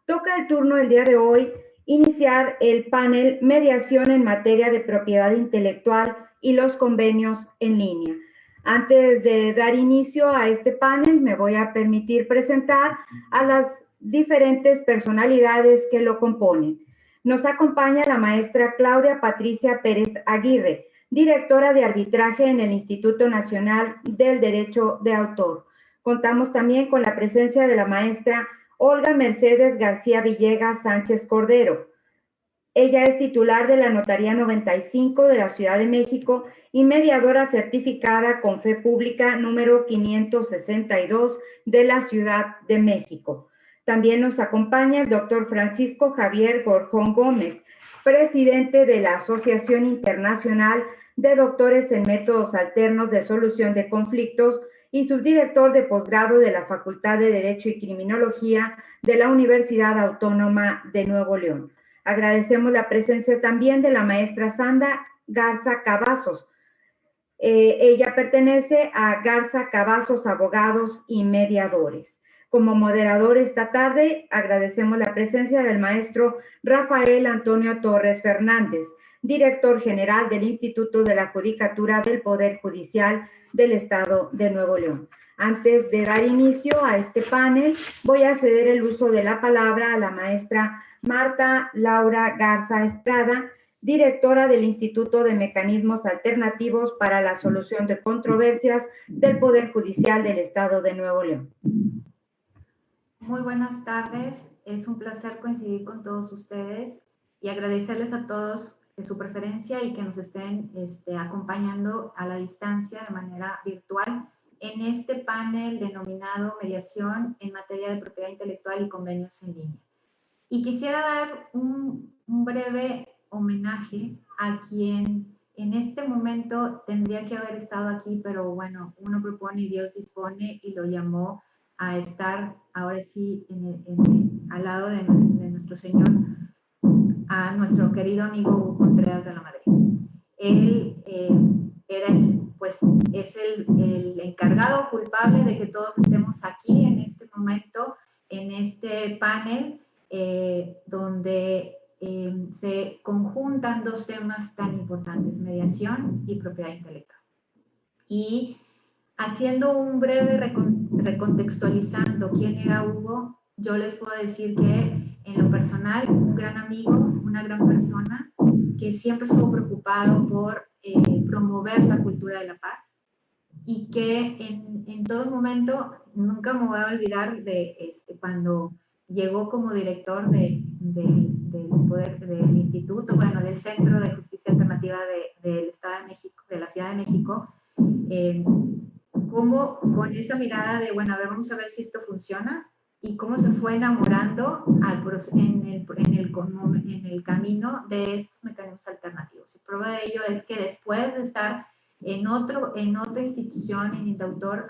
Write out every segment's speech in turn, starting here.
Toca el turno el día de hoy iniciar el panel Mediación en materia de propiedad intelectual y los convenios en línea. Antes de dar inicio a este panel, me voy a permitir presentar a las diferentes personalidades que lo componen. Nos acompaña la maestra Claudia Patricia Pérez Aguirre, directora de arbitraje en el Instituto Nacional del Derecho de Autor. Contamos también con la presencia de la maestra Olga Mercedes García Villegas Sánchez Cordero. Ella es titular de la Notaría 95 de la Ciudad de México y mediadora certificada con fe pública número 562 de la Ciudad de México. También nos acompaña el doctor Francisco Javier Gorjón Gómez, presidente de la Asociación Internacional de Doctores en Métodos Alternos de Solución de Conflictos y subdirector de posgrado de la Facultad de Derecho y Criminología de la Universidad Autónoma de Nuevo León. Agradecemos la presencia también de la maestra Sandra Garza Cavazos. Ella pertenece a Garza Cavazos Abogados y Mediadores. Como moderador esta tarde, agradecemos la presencia del maestro Rafael Antonio Torres Fernández, director general del Instituto de la Judicatura del Poder Judicial del Estado de Nuevo León. Antes de dar inicio a este panel, voy a ceder el uso de la palabra a la maestra Marta Laura Garza Estrada, directora del Instituto de Mecanismos Alternativos para la Solución de Controversias del Poder Judicial del Estado de Nuevo León. Muy buenas tardes, es un placer coincidir con todos ustedes y agradecerles a todos su preferencia y que nos estén acompañando a la distancia de manera virtual en este panel denominado Mediación en materia de propiedad intelectual y convenios en línea. Y quisiera dar un breve homenaje a quien en este momento tendría que haber estado aquí, pero bueno, uno propone y Dios dispone y lo llamó a estar ahora sí al lado de nuestro Señor, a nuestro querido amigo Hugo Contreras de la Madrid. Él es el encargado culpable de que todos estemos aquí en este momento, en este panel, donde se conjuntan dos temas tan importantes, mediación y propiedad intelectual. Y haciendo un breve recontextualizando quién era Hugo, yo les puedo decir que en lo personal, un gran amigo, una gran persona, que siempre estuvo preocupado por promover la cultura de la paz y que en todo momento, nunca me voy a olvidar de cuando llegó como director del instituto, bueno, del Centro de Justicia Alternativa del Estado de México, de la Ciudad de México, cómo con esa mirada de, bueno, a ver, vamos a ver si esto funciona, y cómo se fue enamorando en el camino de estos mecanismos alternativos. Y prueba de ello es que después de estar en otra institución, en Indautor,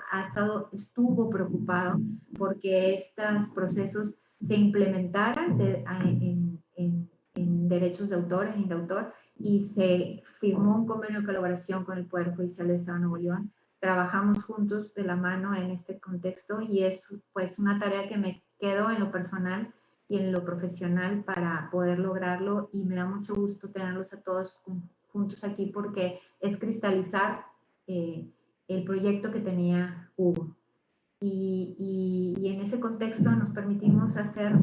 estuvo preocupado porque estos procesos se implementaran en derechos de autor, en Indautor, y se firmó un convenio de colaboración con el Poder Judicial del Estado de Nuevo León. Trabajamos juntos de la mano en este contexto y es pues una tarea que me quedo en lo personal y en lo profesional para poder lograrlo, y me da mucho gusto tenerlos a todos juntos aquí porque es cristalizar el proyecto que tenía Hugo. Y en ese contexto nos permitimos hacer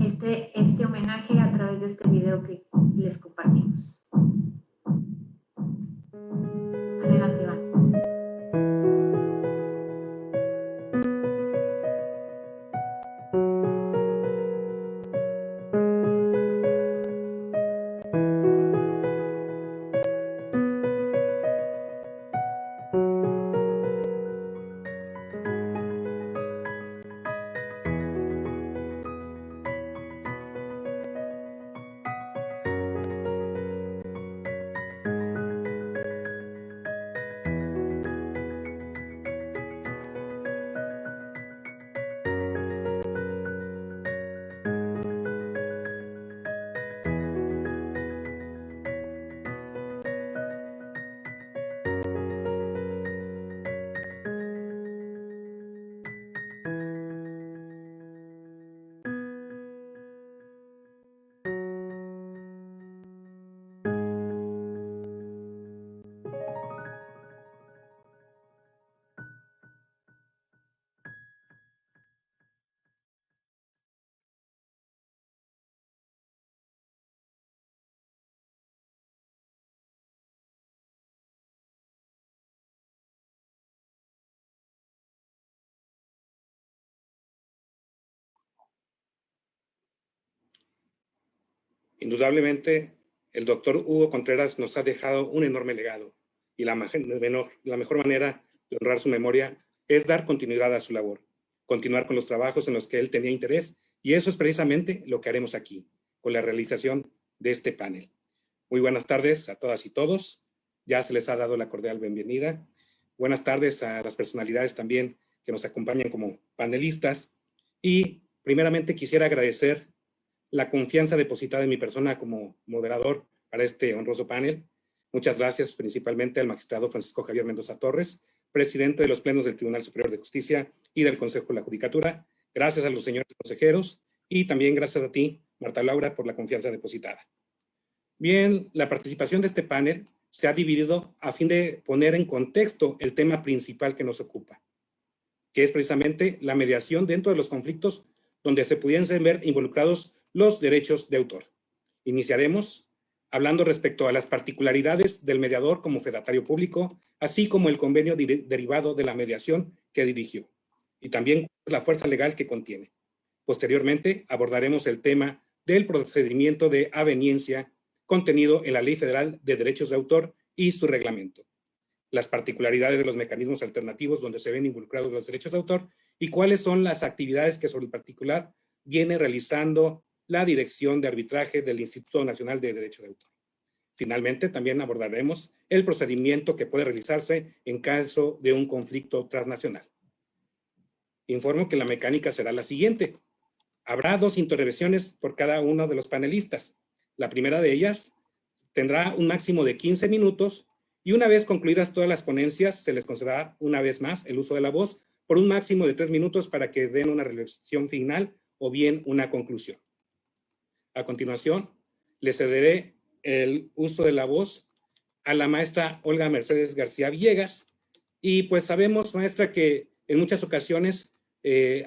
este homenaje a través de este video que les compartimos. Adelante, Iván. Indudablemente, el doctor Hugo Contreras nos ha dejado un enorme legado y la mejor manera de honrar su memoria es dar continuidad a su labor, continuar con los trabajos en los que él tenía interés, y eso es precisamente lo que haremos aquí, con la realización de este panel. Muy buenas tardes a todas y todos. Ya se les ha dado la cordial bienvenida. Buenas tardes a las personalidades también que nos acompañan como panelistas. Y primeramente quisiera agradecer la confianza depositada en mi persona como moderador para este honroso panel. Muchas gracias principalmente al magistrado Francisco Javier Mendoza Torres, presidente de los plenos del Tribunal Superior de Justicia y del Consejo de la Judicatura. Gracias a los señores consejeros y también gracias a ti, Marta Laura, por la confianza depositada. Bien, la participación de este panel se ha dividido a fin de poner en contexto el tema principal que nos ocupa, que es precisamente la mediación dentro de los conflictos donde se pudiesen ver involucrados los derechos de autor. Iniciaremos hablando respecto a las particularidades del mediador como fedatario público, así como el convenio derivado de la mediación que dirigió, y también la fuerza legal que contiene. Posteriormente abordaremos el tema del procedimiento de aveniencia contenido en la Ley Federal de Derechos de Autor y su reglamento, las particularidades de los mecanismos alternativos donde se ven involucrados los derechos de autor y cuáles son las actividades que sobre el particular viene realizando la Dirección de Arbitraje del Instituto Nacional de Derecho de Autor. Finalmente, también abordaremos el procedimiento que puede realizarse en caso de un conflicto transnacional. Informo que la mecánica será la siguiente. Habrá 2 intervenciones por cada uno de los panelistas. La primera de ellas tendrá un máximo de 15 minutos y una vez concluidas todas las ponencias, se les concederá una vez más el uso de la voz por un máximo de 3 minutos para que den una reflexión final o bien una conclusión. A continuación, le cederé el uso de la voz a la maestra Olga Mercedes García Villegas. Y pues sabemos, maestra, que en muchas ocasiones,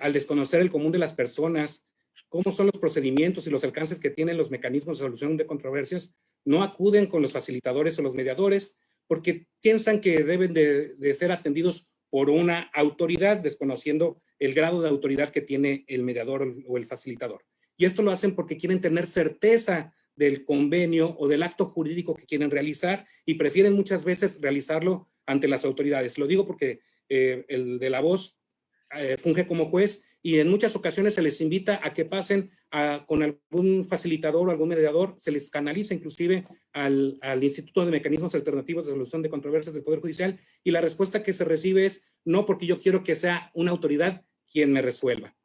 al desconocer el común de las personas, cómo son los procedimientos y los alcances que tienen los mecanismos de solución de controversias, no acuden con los facilitadores o los mediadores porque piensan que deben de ser atendidos por una autoridad, desconociendo el grado de autoridad que tiene el mediador o el facilitador. Y esto lo hacen porque quieren tener certeza del convenio o del acto jurídico que quieren realizar y prefieren muchas veces realizarlo ante las autoridades. Lo digo porque el de la voz funge como juez y en muchas ocasiones se les invita a que pasen con algún facilitador o algún mediador, se les canaliza inclusive al Instituto de Mecanismos Alternativos de Solución de Controversias del Poder Judicial y la respuesta que se recibe es no, porque yo quiero que sea una autoridad quien me resuelva.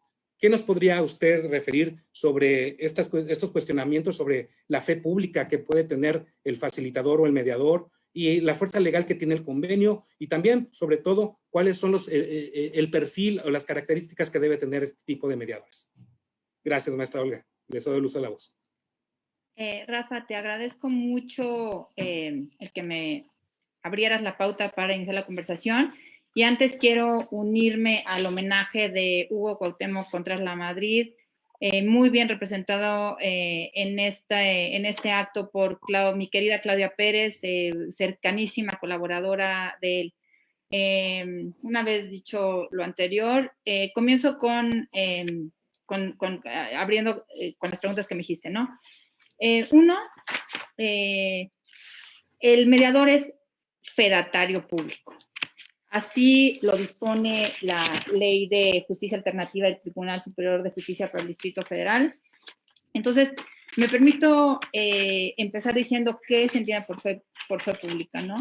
¿Qué nos podría usted referir sobre estos cuestionamientos sobre la fe pública que puede tener el facilitador o el mediador y la fuerza legal que tiene el convenio y también, sobre todo, cuáles son el perfil o las características que debe tener este tipo de mediadores? Gracias, maestra Olga. Les doy el uso de la voz. Rafa, te agradezco mucho el que me abrieras la pauta para iniciar la conversación. Y antes quiero unirme al homenaje de Hugo Cuauhtémoc Contreras Lamadrid, muy bien representado en este acto por mi querida Claudia Pérez, cercanísima colaboradora de él. Una vez dicho lo anterior, comienzo abriendo con las preguntas que me dijiste, ¿no? Uno, el mediador es fedatario público. Así lo dispone la Ley de Justicia Alternativa del Tribunal Superior de Justicia para el Distrito Federal. Entonces, me permito empezar diciendo qué se entiende por fe pública, ¿no?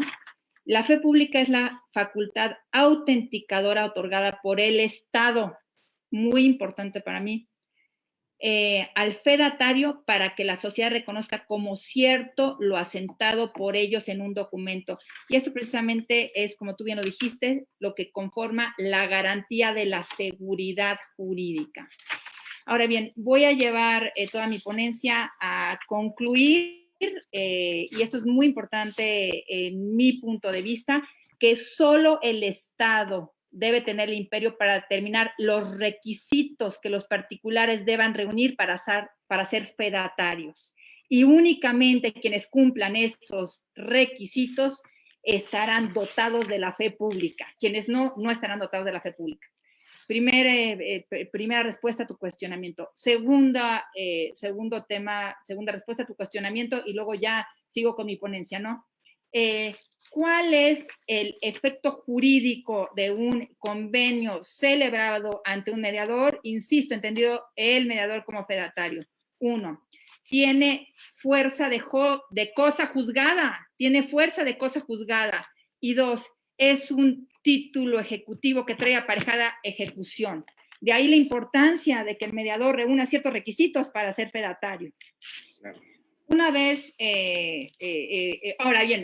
La fe pública es la facultad autenticadora otorgada por el Estado, muy importante para mí, al fedatario para que la sociedad reconozca como cierto lo asentado por ellos en un documento. Y esto precisamente es, como tú bien lo dijiste, lo que conforma la garantía de la seguridad jurídica. Ahora bien, voy a llevar toda mi ponencia a concluir, y esto es muy importante en mi punto de vista, que solo el Estado debe tener el imperio para determinar los requisitos que los particulares deban reunir para ser fedatarios. Y únicamente quienes cumplan esos requisitos estarán dotados de la fe pública. Quienes no estarán dotados de la fe pública. Primera respuesta a tu cuestionamiento. Segunda respuesta a tu cuestionamiento, y luego ya sigo con mi ponencia, ¿no? ¿Cuál es el efecto jurídico de un convenio celebrado ante un mediador? Insisto, entendido el mediador como fedatario. 1. Tiene fuerza de cosa juzgada. Tiene fuerza de cosa juzgada. Y 2. Es un título ejecutivo que trae aparejada ejecución. De ahí la importancia de que el mediador reúna ciertos requisitos para ser fedatario. Claro. Una vez, ahora bien,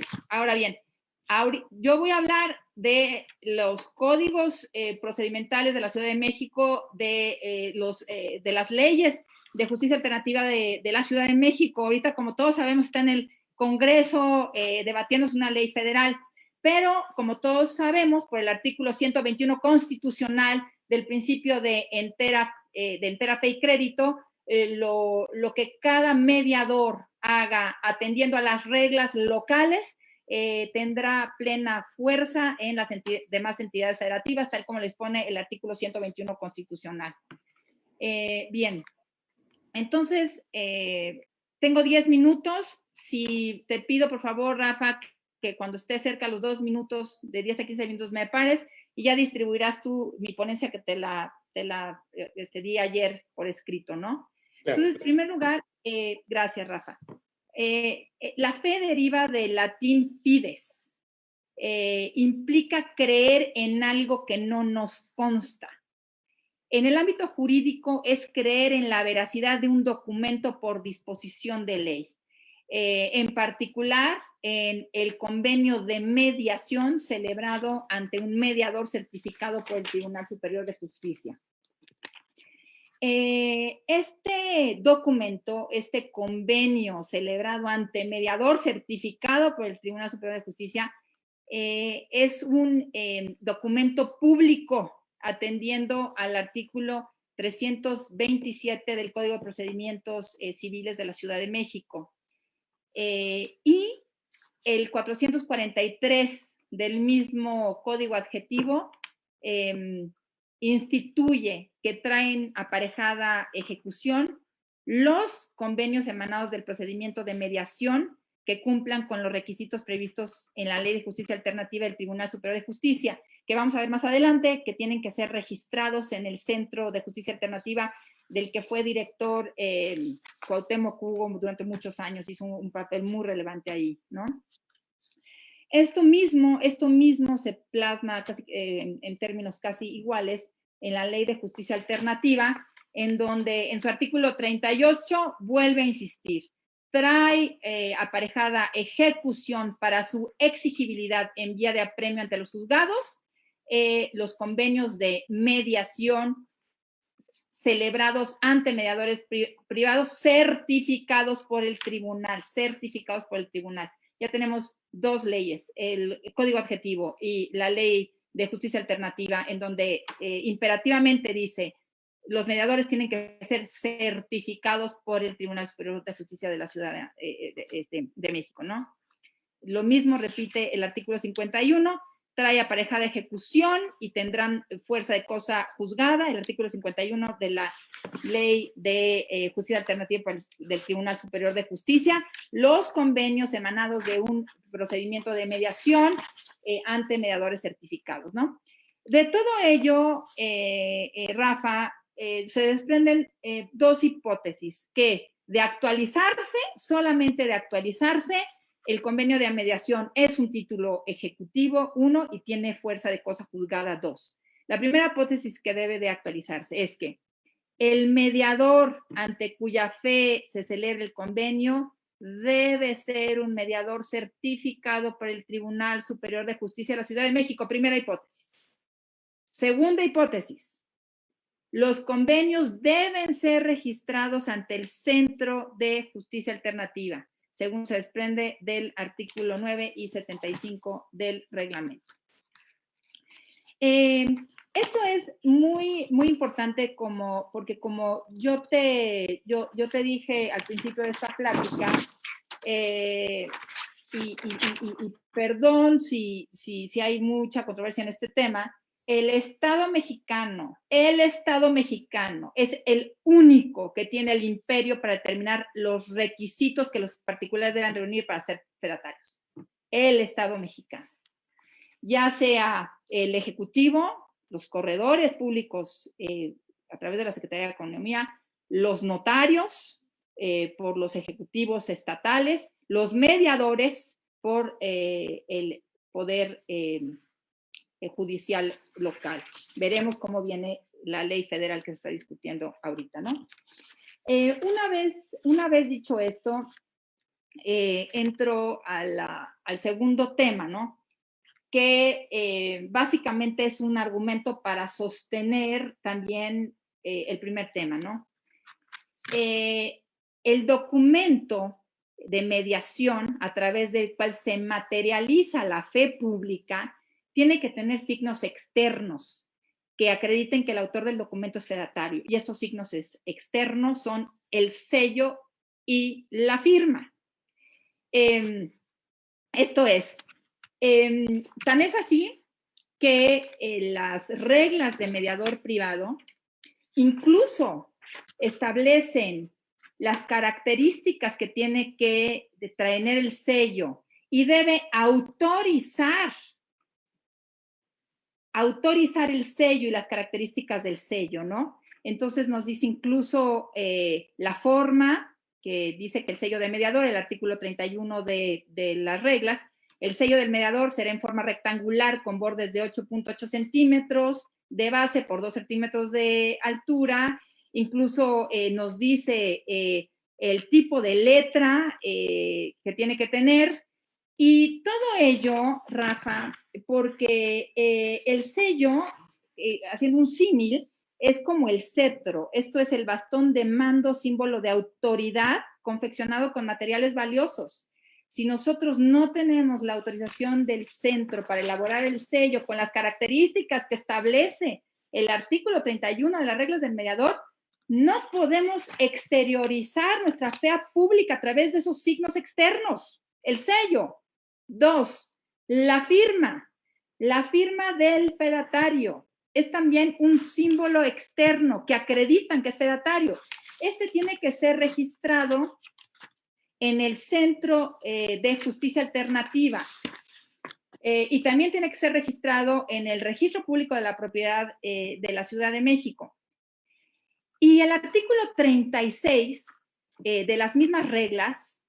yo voy a hablar de los códigos procedimentales de la Ciudad de México, de las leyes de justicia alternativa de la Ciudad de México. Ahorita, como todos sabemos, está en el Congreso debatiéndose una ley federal, pero como todos sabemos, por el artículo 121 constitucional del principio de entera fe y crédito, lo que cada mediador haga atendiendo a las reglas locales tendrá plena fuerza en las demás entidades federativas, tal como les pone el artículo 121 constitucional. Bien, entonces, tengo 10 minutos. Si te pido, por favor, Rafa, que cuando esté cerca a los 2 minutos, de 10 a 15 minutos, me pares y ya distribuirás tú mi ponencia que te di ayer por escrito, ¿no? Entonces, en primer lugar, gracias, Rafa. La fe deriva del latín fides. Implica creer en algo que no nos consta. En el ámbito jurídico es creer en la veracidad de un documento por disposición de ley. En particular, en el convenio de mediación celebrado ante un mediador certificado por el Tribunal Superior de Justicia. Este documento, este convenio celebrado ante mediador certificado por el Tribunal Superior de Justicia, es un documento público atendiendo al artículo 327 del Código de Procedimientos Civiles de la Ciudad de México. Y el 443 del mismo código adjetivo instituye que traen aparejada ejecución los convenios emanados del procedimiento de mediación que cumplan con los requisitos previstos en la Ley de Justicia Alternativa del Tribunal Superior de Justicia, que vamos a ver más adelante, que tienen que ser registrados en el Centro de Justicia Alternativa del que fue director Cuauhtémoc Hugo durante muchos años, hizo un papel muy relevante ahí, ¿no? Esto mismo se plasma casi, en términos casi iguales en la Ley de Justicia Alternativa, en donde en su artículo 38 vuelve a insistir, trae aparejada ejecución para su exigibilidad en vía de apremio ante los juzgados, los convenios de mediación celebrados ante mediadores privados certificados por el tribunal. ya tenemos dos leyes, el Código Adjetivo y la Ley de Justicia Alternativa, en donde imperativamente dice los mediadores tienen que ser certificados por el Tribunal Superior de Justicia de la Ciudad de México, ¿no? Lo mismo repite el artículo 51, trae aparejada ejecución y tendrán fuerza de cosa juzgada, el artículo 51 de la Ley de Justicia Alternativa del Tribunal Superior de Justicia, los convenios emanados de un procedimiento de mediación ante mediadores certificados, ¿no? De todo ello, Rafa, se desprenden dos hipótesis, que de actualizarse, solamente de actualizarse, el convenio de mediación es un título ejecutivo, 1, y tiene fuerza de cosa juzgada, 2. La primera hipótesis que debe de actualizarse es que el mediador ante cuya fe se celebre el convenio debe ser un mediador certificado por el Tribunal Superior de Justicia de la Ciudad de México. Primera hipótesis. Segunda hipótesis. Los convenios deben ser registrados ante el Centro de Justicia Alternativa, según se desprende del artículo 9 y 75 del reglamento. Esto es muy, muy importante porque como yo te dije al principio de esta plática, y perdón si hay mucha controversia en este tema, el Estado mexicano es el único que tiene el imperio para determinar los requisitos que los particulares deben reunir para ser fedatarios. El Estado mexicano. Ya sea el Ejecutivo, los corredores públicos a través de la Secretaría de Economía, los notarios por los ejecutivos estatales, los mediadores por el poder judicial local. Veremos cómo viene la ley federal que se está discutiendo ahorita, ¿no? Una vez dicho esto, entro al segundo tema, ¿no? Que básicamente es un argumento para sostener también el primer tema, ¿no? El documento de mediación a través del cual se materializa la fe pública tiene que tener signos externos que acrediten que el autor del documento es fedatario. Y estos signos externos son el sello y la firma. Esto es, tan es así que las reglas de mediador privado incluso establecen las características que tiene que tener el sello y debe autorizar el sello y las características del sello, ¿no? Entonces nos dice incluso la forma, que dice que el sello de mediador, el artículo 31 de las reglas, el sello del mediador será en forma rectangular con bordes de 8.8 centímetros de base por 2 centímetros de altura. Incluso nos dice el tipo de letra que tiene que tener. Y todo ello, Rafa, porque el sello, haciendo un símil, es como el cetro. Esto es el bastón de mando, símbolo de autoridad, confeccionado con materiales valiosos. Si nosotros no tenemos la autorización del centro para elaborar el sello con las características que establece el artículo 31 de las reglas del mediador, no podemos exteriorizar nuestra fe pública a través de esos signos externos. El sello. 2, la firma del fedatario es también un símbolo externo que acreditan que es fedatario. Este tiene que ser registrado en el Centro de Justicia Alternativa y también tiene que ser registrado en el Registro Público de la Propiedad de la Ciudad de México. Y el artículo 36 de las mismas reglas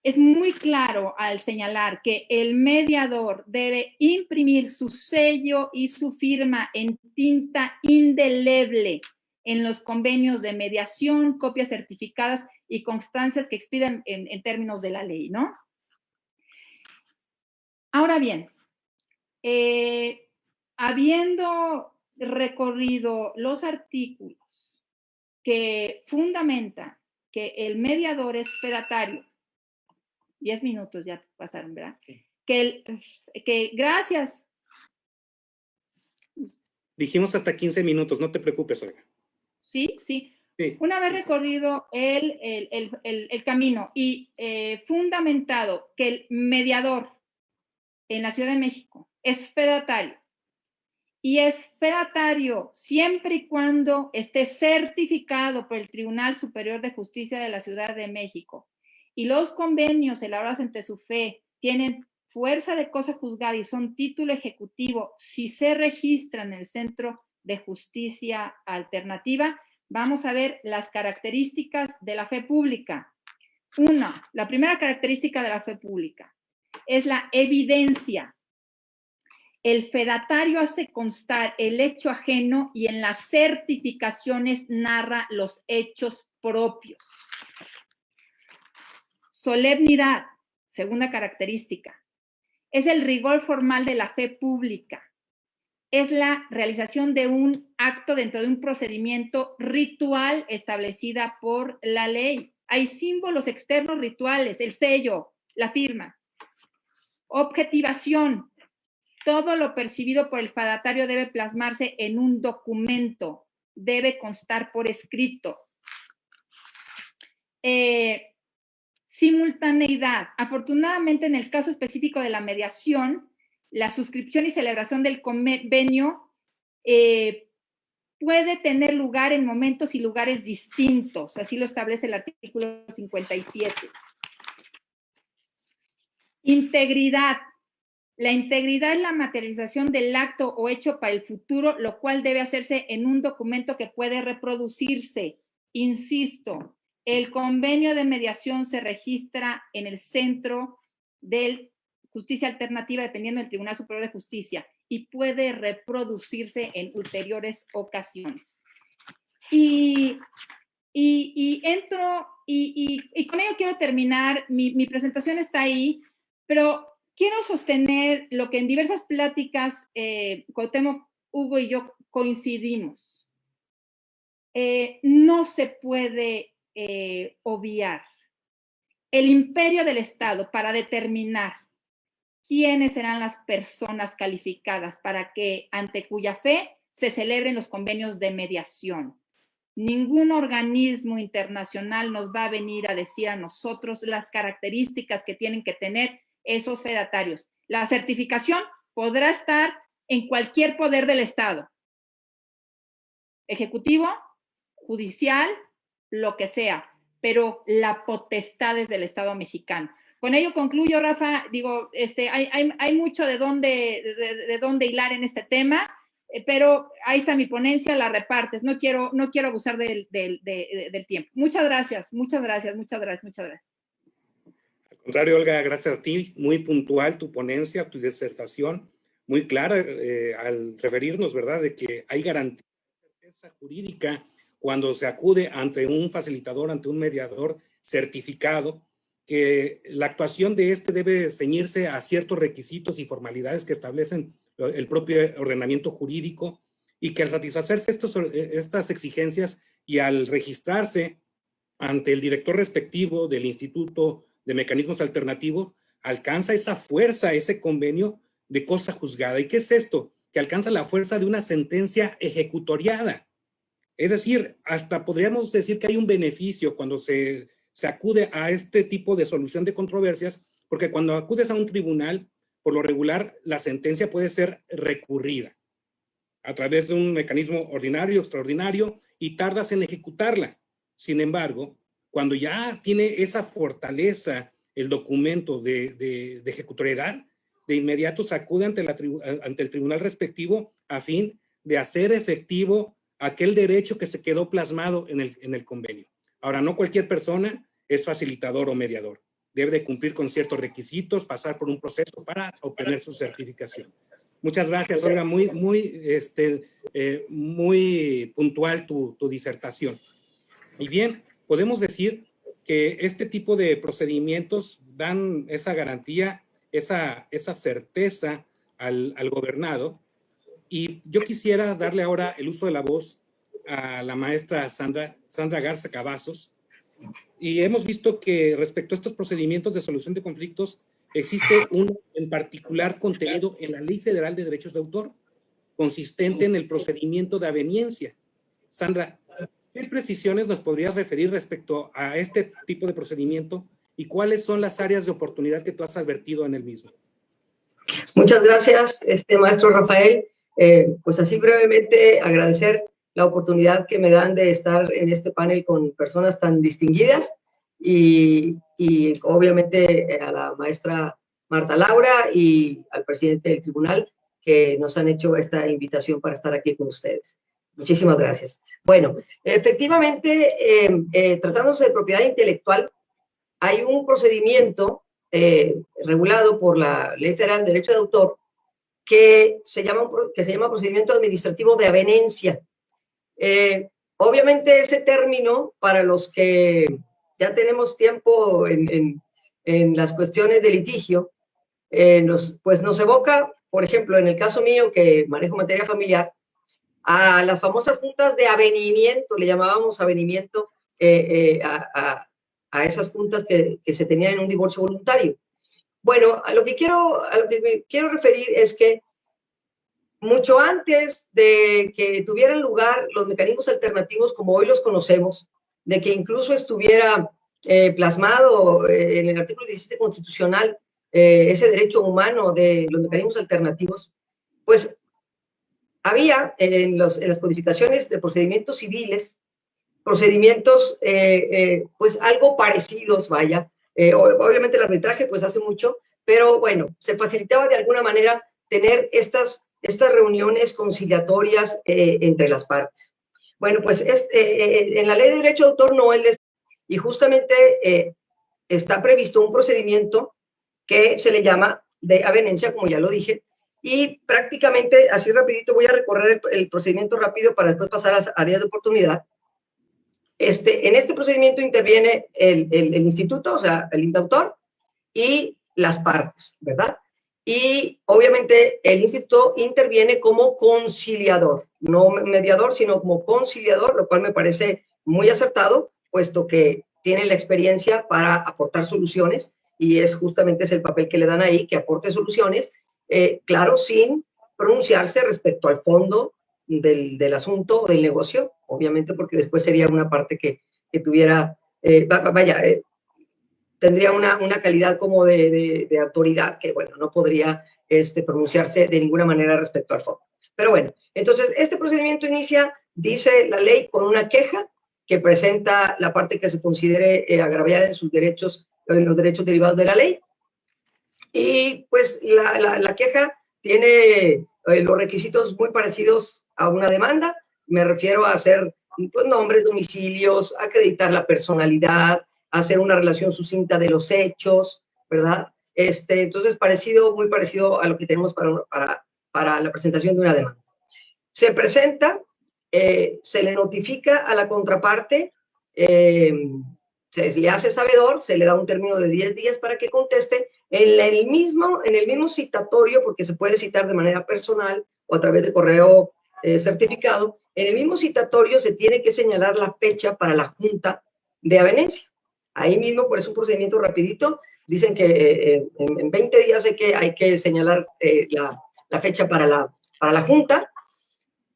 es muy claro al señalar que el mediador debe imprimir su sello y su firma en tinta indeleble en los convenios de mediación, copias certificadas y constancias que expidan en términos de la ley, ¿no? Ahora bien, habiendo recorrido los artículos que fundamentan que el mediador es fedatario, 10 minutos ya pasaron, ¿verdad? Sí. Que gracias. Dijimos hasta 15 minutos, no te preocupes, Olga. Sí, sí. Sí. Una vez recorrido el camino y fundamentado que el mediador en la Ciudad de México es fedatario, y es fedatario siempre y cuando esté certificado por el Tribunal Superior de Justicia de la Ciudad de México, y los convenios elaborados ante su fe tienen fuerza de cosa juzgada y son título ejecutivo, si se registran en el Centro de Justicia Alternativa, vamos a ver las características de la fe pública. La primera característica de la fe pública es la evidencia. El fedatario hace constar el hecho ajeno y en las certificaciones narra los hechos propios. Solemnidad, segunda característica, es el rigor formal de la fe pública. Es la realización de un acto dentro de un procedimiento ritual establecida por la ley. Hay símbolos externos rituales, el sello, la firma. Objetivación. Todo lo percibido por el fedatario debe plasmarse en un documento, debe constar por escrito. Simultaneidad. Afortunadamente, en el caso específico de la mediación, la suscripción y celebración del convenio puede tener lugar en momentos y lugares distintos, así lo establece el artículo 57. Integridad. La integridad es la materialización del acto o hecho para el futuro, lo cual debe hacerse en un documento que puede reproducirse. Insisto, el convenio de mediación se registra en el Centro de Justicia Alternativa, dependiendo del Tribunal Superior de Justicia, y puede reproducirse en ulteriores ocasiones. Y con ello quiero terminar, mi presentación está ahí, pero quiero sostener lo que en diversas pláticas Cuauhtémoc, Hugo y yo coincidimos. No se puede obviar el imperio del Estado para determinar quiénes serán las personas calificadas para que, ante cuya fe, se celebren los convenios de mediación. Ningún organismo internacional nos va a venir a decir a nosotros las características que tienen que tener esos fedatarios. La certificación podrá estar en cualquier poder del Estado, ejecutivo, judicial, lo que sea, pero la potestad es del Estado mexicano. Con ello concluyo, Rafa, digo, hay mucho de dónde hilar en este tema, pero ahí está mi ponencia, la repartes, no quiero abusar del tiempo. Muchas gracias. Al contrario, Olga, gracias a ti, muy puntual tu ponencia, tu disertación, muy clara al referirnos, ¿verdad?, de que hay garantía de certeza jurídica cuando se acude ante un facilitador, ante un mediador certificado, que la actuación de este debe ceñirse a ciertos requisitos y formalidades que establecen el propio ordenamiento jurídico, y que al satisfacerse estas exigencias y al registrarse ante el director respectivo del Instituto de Mecanismos Alternativos, alcanza esa fuerza, ese convenio de cosa juzgada. ¿Y qué es esto? Que alcanza la fuerza de una sentencia ejecutoriada. Es decir, hasta podríamos decir que hay un beneficio cuando se acude a este tipo de solución de controversias, porque cuando acudes a un tribunal, por lo regular, la sentencia puede ser recurrida a través de un mecanismo ordinario, extraordinario, y tardas en ejecutarla. Sin embargo, cuando ya tiene esa fortaleza el documento de ejecutoriedad, de inmediato se acude ante el tribunal respectivo a fin de hacer efectivo aquel derecho que se quedó plasmado en el convenio. Ahora, no cualquier persona es facilitador o mediador. Debe de cumplir con ciertos requisitos, pasar por un proceso para obtener su certificación. Muchas gracias, Olga. Muy puntual tu disertación. Y bien, podemos decir que este tipo de procedimientos dan esa garantía, esa certeza al gobernado. Y yo quisiera darle ahora el uso de la voz a la maestra Sandra Garza Cavazos, Y hemos visto que respecto a estos procedimientos de solución de conflictos, existe uno en particular contenido en la Ley Federal de Derechos de Autor, consistente en el procedimiento de aveniencia. Sandra, ¿qué precisiones nos podrías referir respecto a este tipo de procedimiento y cuáles son las áreas de oportunidad que tú has advertido en el mismo? Muchas gracias, maestro Rafael. Pues así brevemente agradecer la oportunidad que me dan de estar en este panel con personas tan distinguidas y obviamente a la maestra Marta Laura y al presidente del tribunal que nos han hecho esta invitación para estar aquí con ustedes. Muchísimas gracias. Bueno, efectivamente, tratándose de propiedad intelectual, hay un procedimiento regulado por la Ley Federal de Derecho de Autor que se llama procedimiento administrativo de avenencia. Obviamente ese término, para los que ya tenemos tiempo en las cuestiones de litigio, nos evoca, por ejemplo, en el caso mío que manejo materia familiar, a las famosas juntas de avenimiento, le llamábamos avenimiento a esas juntas que se tenían en un divorcio voluntario. Bueno, a lo que me quiero referir es que mucho antes de que tuvieran lugar los mecanismos alternativos como hoy los conocemos, de que incluso estuviera plasmado en el artículo 17 constitucional ese derecho humano de los mecanismos alternativos, pues había en las codificaciones de procedimientos civiles, procedimientos pues algo parecidos, vaya. Obviamente el arbitraje pues hace mucho, pero bueno, se facilitaba de alguna manera tener estas reuniones conciliatorias entre las partes. Bueno, pues en la Ley de Derecho de Autor no, y justamente está previsto un procedimiento que se le llama de avenencia, como ya lo dije, y prácticamente, así rapidito, voy a recorrer el procedimiento rápido para después pasar a las áreas de oportunidad. En este procedimiento interviene el instituto, o sea, el indautor y las partes, ¿verdad? Y obviamente el instituto interviene como conciliador, no mediador, sino como conciliador, lo cual me parece muy acertado, puesto que tiene la experiencia para aportar soluciones y justamente es el papel que le dan ahí, que aporte soluciones, claro, sin pronunciarse respecto al fondo del asunto o del negocio, obviamente porque después sería una parte que tuviera, tendría una calidad como de autoridad que, bueno, no podría pronunciarse de ninguna manera respecto al fondo. Pero bueno, entonces este procedimiento inicia, dice la ley, con una queja que presenta la parte que se considere agraviada en sus derechos, en los derechos derivados de la ley. Y pues la queja tiene los requisitos muy parecidos a una demanda. Me refiero a hacer pues, nombres, domicilios, acreditar la personalidad, hacer una relación sucinta de los hechos, ¿verdad? Entonces, muy parecido a lo que tenemos para la presentación de una demanda. Se presenta, se le notifica a la contraparte, se le hace sabedor, se le da un término de 10 días para que conteste en el mismo citatorio, porque se puede citar de manera personal o a través de correo certificado. En el mismo citatorio se tiene que señalar la fecha para la junta de avenencia. Ahí mismo, por eso un procedimiento rapidito, dicen que en 20 días hay que señalar la fecha para la junta,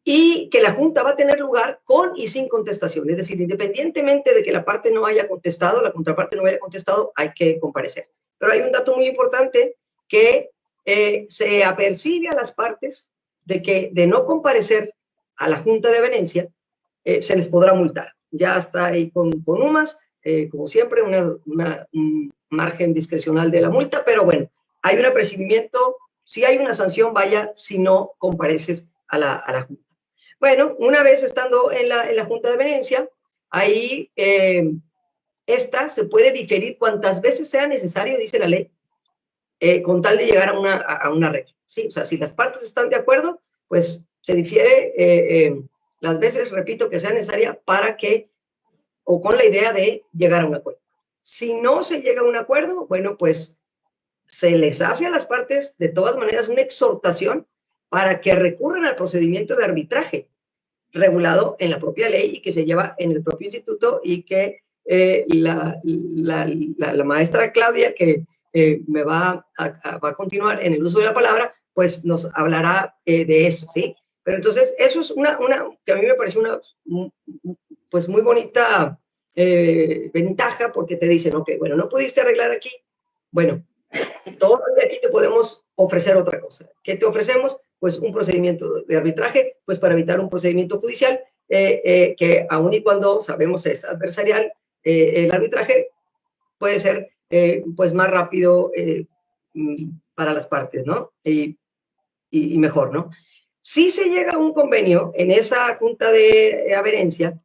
y que la junta va a tener lugar con y sin contestación. Es decir, independientemente de que la parte no haya contestado, la contraparte no haya contestado, hay que comparecer. Pero hay un dato muy importante que se apercibe a las partes de que de no comparecer a la junta de avenencia, se les podrá multar. Ya está ahí con UMAS, como siempre, un margen discrecional de la multa, pero bueno, hay un apercibimiento, si hay una sanción, vaya, si no compareces a la junta. Bueno, una vez estando en la junta de avenencia, ahí esta se puede diferir cuantas veces sea necesario, dice la ley, con tal de llegar a una regla. ¿Sí? O sea, si las partes están de acuerdo, pues se difiere las veces, repito, que sea necesaria para que, o con la idea de llegar a un acuerdo. Si no se llega a un acuerdo, bueno, pues se les hace a las partes de todas maneras una exhortación para que recurran al procedimiento de arbitraje regulado en la propia ley y que se lleva en el propio instituto y que la maestra Claudia, que me va a continuar en el uso de la palabra, pues nos hablará de eso, ¿sí? Pero entonces, eso es una que a mí me parece una, pues muy bonita ventaja, porque te dicen, ok, bueno, no pudiste arreglar aquí, bueno, todavía aquí te podemos ofrecer otra cosa. ¿Qué te ofrecemos? Pues un procedimiento de arbitraje, pues para evitar un procedimiento judicial, que aun y cuando sabemos es adversarial, el arbitraje puede ser pues más rápido para las partes, ¿no? Y mejor, ¿no? Si se llega a un convenio en esa junta de averencia,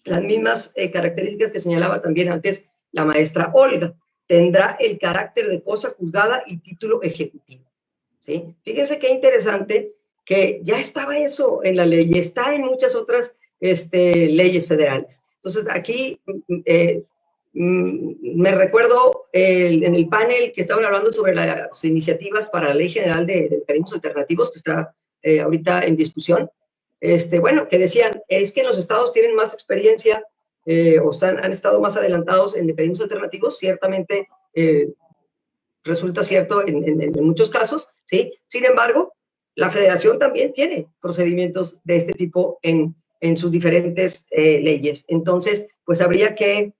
las mismas características que señalaba también antes la maestra Olga, tendrá el carácter de cosa juzgada y título ejecutivo, ¿sí? Fíjense qué interesante que ya estaba eso en la ley y está en muchas otras leyes federales. Entonces, aquí me recuerdo en el panel que estaban hablando sobre las iniciativas para la Ley General de Mecanismos Alternativos, que está ahorita en discusión. Bueno, que decían, es que los estados tienen más experiencia o han estado más adelantados en mecanismos alternativos. Ciertamente resulta cierto en muchos casos, ¿sí? Sin embargo, la federación también tiene procedimientos de este tipo en sus diferentes leyes. Entonces, pues habría que,